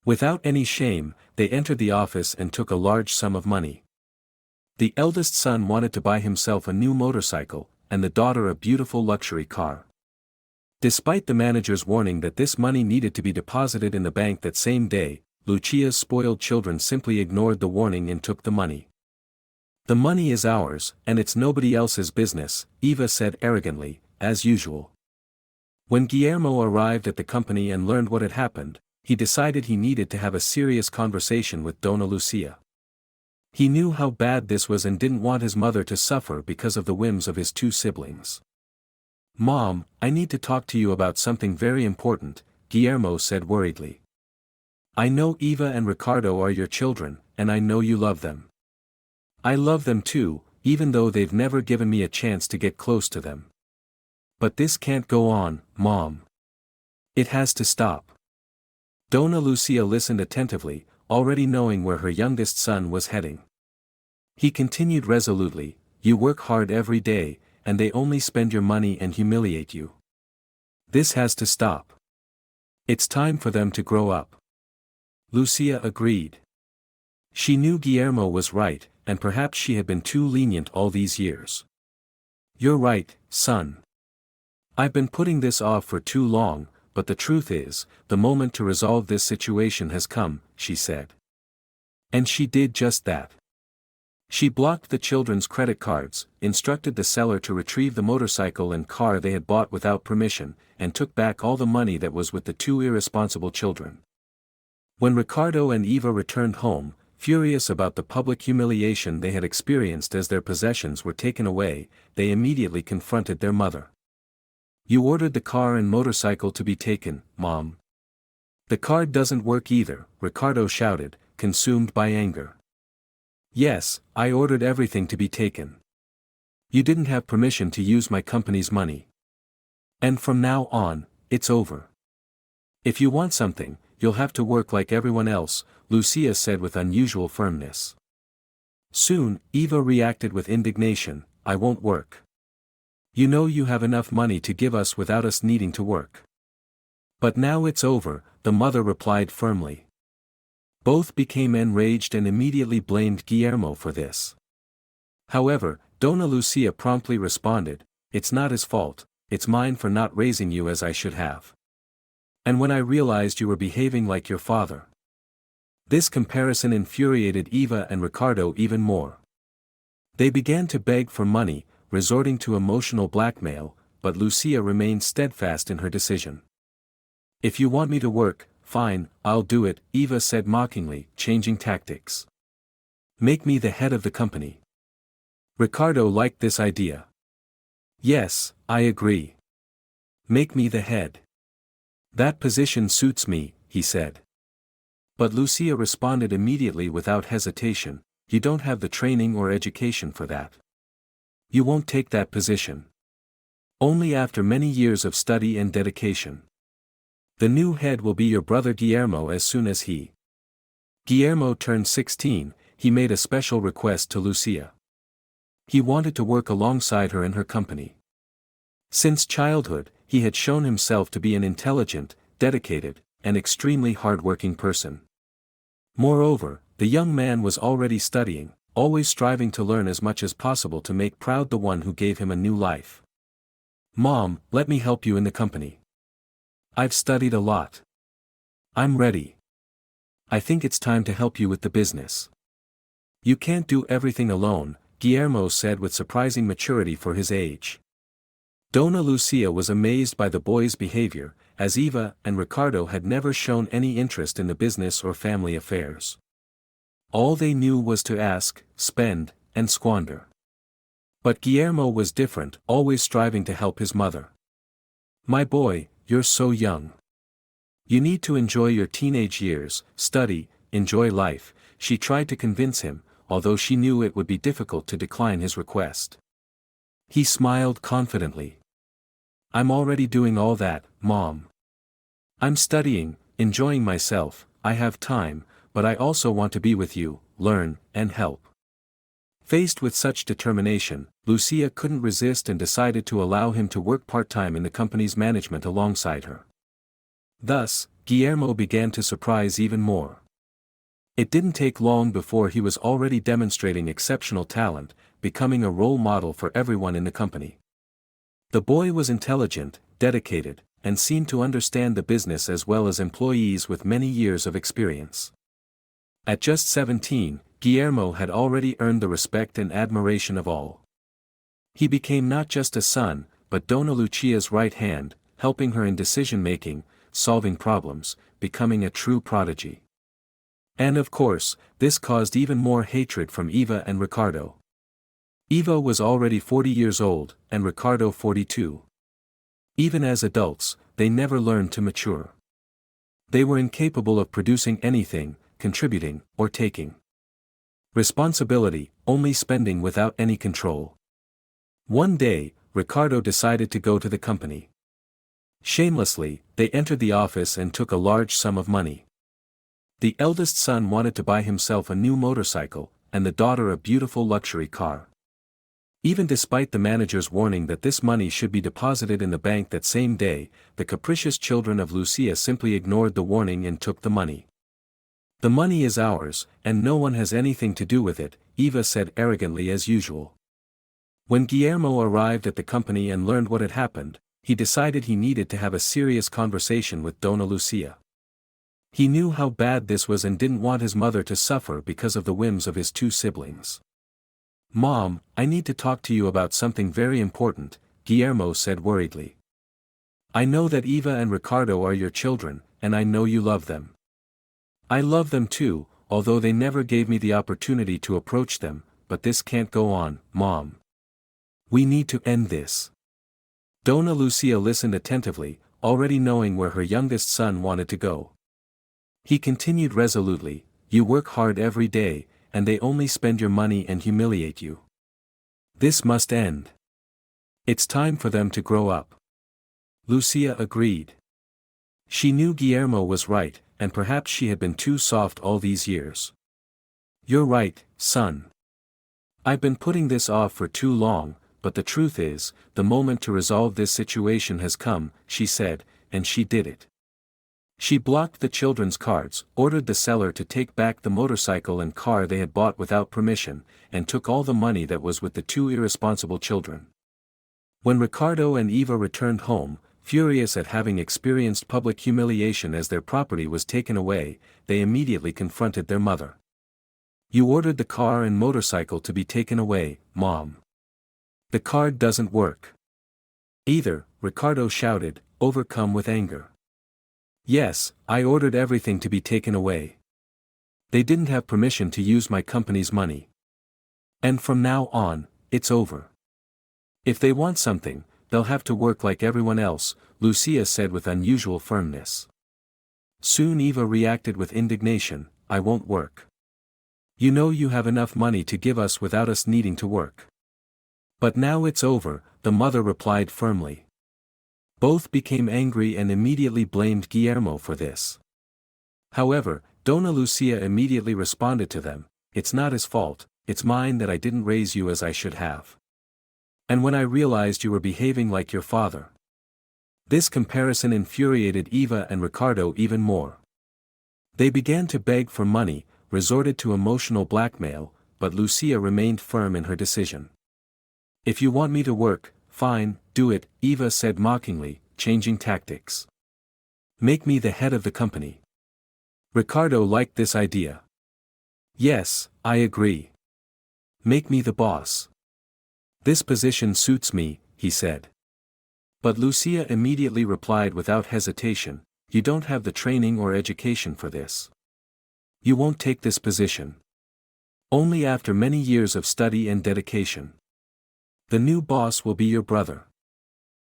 Without any shame, they entered the office and took a large sum of money. The eldest son wanted to buy himself a new motorcycle, and the daughter a beautiful luxury car. Despite the manager's warning that this money needed to be deposited in the bank that same day, Lucia's spoiled children simply ignored the warning and took the money. "The money is ours, and it's nobody else's business," Eva said arrogantly, as usual. When Guillermo arrived at the company and learned what had happened, he decided he needed to have a serious conversation with Dona Lucia. He knew how bad this was and didn't want his mother to suffer because of the whims of his two siblings. "Mom, I need to talk to you about something very important," Guillermo said worriedly. "I know Eva and Ricardo are your children, and I know you love them. I love them too, even though they've never given me a chance to get close to them. But this can't go on, Mom. It has to stop." Dona Lucia listened attentively, already knowing where her youngest son was heading. He continued resolutely, "You work hard every day, and they only spend your money and humiliate you. This has to stop. It's time for them to grow up." Lucia agreed. She knew Guillermo was right, and perhaps she had been too lenient all these years. "You're right, son. I've been putting this off for too long, but the truth is, the moment to resolve this situation has come," she said. And she did just that. She blocked the children's credit cards, instructed the seller to retrieve the motorcycle and car they had bought without permission, and took back all the money that was with the two irresponsible children. When Ricardo and Eva returned home, furious about the public humiliation they had experienced as their possessions were taken away, they immediately confronted their mother. "You ordered the car and motorcycle to be taken, Mom." "The car doesn't work either," Ricardo shouted, consumed by anger. "Yes, I ordered everything to be taken. You didn't have permission to use my company's money. And from now on, it's over. If you want something, you'll have to work like everyone else," Lucia said with unusual firmness. Soon, Eva reacted with indignation, "I won't work. You know you have enough money to give us without us needing to work." "But now it's over," the mother replied firmly. Both became enraged and immediately blamed Guillermo for this. However, Dona Lucia promptly responded, "It's not his fault, it's mine for not raising you as I should have. And when I realized you were behaving like your father." This comparison infuriated Eva and Ricardo even more. They began to beg for money, resorting to emotional blackmail, but Lucia remained steadfast in her decision. "If you want me to work, fine, I'll do it," Eva said mockingly, changing tactics. "Make me the head of the company." Ricardo liked this idea. "Yes, I agree. Make me the head. That position suits me," he said. But Lucia responded immediately without hesitation, "You don't have the training or education for that. You won't take that position. Only after many years of study and dedication. The new head will be your brother Guillermo as soon as he." Guillermo turned 16, he made a special request to Lucia. He wanted to work alongside her in her company. Since childhood, he had shown himself to be an intelligent, dedicated, and extremely hard-working person. Moreover, the young man was already studying, always striving to learn as much as possible to make proud the one who gave him a new life. "Mom, let me help you in the company. I've studied a lot. I'm ready. I think it's time to help you with the business. You can't do everything alone, Guillermo said with surprising maturity for his age. Dona Lucia was amazed by the boy's behavior, as Eva and Ricardo had never shown any interest in the business or family affairs. All they knew was to ask, spend, and squander. But Guillermo was different, always striving to help his mother. "My boy, you're so young. You need to enjoy your teenage years, study, enjoy life," she tried to convince him, although she knew it would be difficult to decline his request. He smiled confidently. "I'm already doing all that, Mom. I'm studying, enjoying myself, I have time, but I also want to be with you, learn, and help." Faced with such determination, Lucia couldn't resist and decided to allow him to work part-time in the company's management alongside her. Thus, Guillermo began to surprise even more. It didn't take long before he was already demonstrating exceptional talent, becoming a role model for everyone in the company. The boy was intelligent, dedicated, and seemed to understand the business as well as employees with many years of experience. At just 17, Guillermo had already earned the respect and admiration of all. He became not just a son, but Dona Lucia's right hand, helping her in decision-making, solving problems, becoming a true prodigy. And of course, this caused even more hatred from Eva and Ricardo. Eva was already 40 years old, and Ricardo 42. Even as adults, they never learned to mature. They were incapable of producing anything, contributing, or taking responsibility, only spending without any control. One day, Ricardo decided to go to the company. Shamelessly, they entered the office and took a large sum of money. The eldest son wanted to buy himself a new motorcycle, and the daughter a beautiful luxury car. Even despite the manager's warning that this money should be deposited in the bank that same day, the capricious children of Lucia simply ignored the warning and took the money. "The money is ours, and no one has anything to do with it," Eva said arrogantly as usual. When Guillermo arrived at the company and learned what had happened, he decided he needed to have a serious conversation with Dona Lucia. He knew how bad this was and didn't want his mother to suffer because of the whims of his two siblings. "Mom, I need to talk to you about something very important," Guillermo said worriedly. "I know that Eva and Ricardo are your children, and I know you love them. I love them too, although they never gave me the opportunity to approach them, but this can't go on, Mom. We need to end this." Dona Lucia listened attentively, already knowing where her youngest son wanted to go. He continued resolutely, "You work hard every day, and they only spend your money and humiliate you. This must end. It's time for them to grow up." Lucia agreed. She knew Guillermo was right, and perhaps she had been too soft all these years. "You're right, son. I've been putting this off for too long, but the truth is, the moment to resolve this situation has come," she said, and she did it. She blocked the children's cards, ordered the seller to take back the motorcycle and car they had bought without permission, and took all the money that was with the two irresponsible children. When Ricardo and Eva returned home, furious at having experienced public humiliation as their property was taken away, they immediately confronted their mother. "You ordered the car and motorcycle to be taken away, Mom. The card doesn't work." "Either," Ricardo shouted, overcome with anger. "Yes, I ordered everything to be taken away. They didn't have permission to use my company's money. And from now on, it's over. If they want something, they'll have to work like everyone else," Lucia said with unusual firmness. Soon Eva reacted with indignation, "I won't work. You know you have enough money to give us without us needing to work." "But now it's over," the mother replied firmly. Both became angry and immediately blamed Guillermo for this. However, Dona Lucia immediately responded to them, "It's not his fault, it's mine that I didn't raise you as I should have. And when I realized you were behaving like your father." This comparison infuriated Eva and Ricardo even more. They began to beg for money, resorted to emotional blackmail, but Lucia remained firm in her decision. "If you want me to work, fine, do it," Eva said mockingly, changing tactics. "Make me the head of the company." Ricardo liked this idea. "Yes, I agree. Make me the boss. This position suits me, he said. But Lucia immediately replied without hesitation, you don't have the training or education for this. You won't take this position. Only after many years of study and dedication. The new boss will be your brother.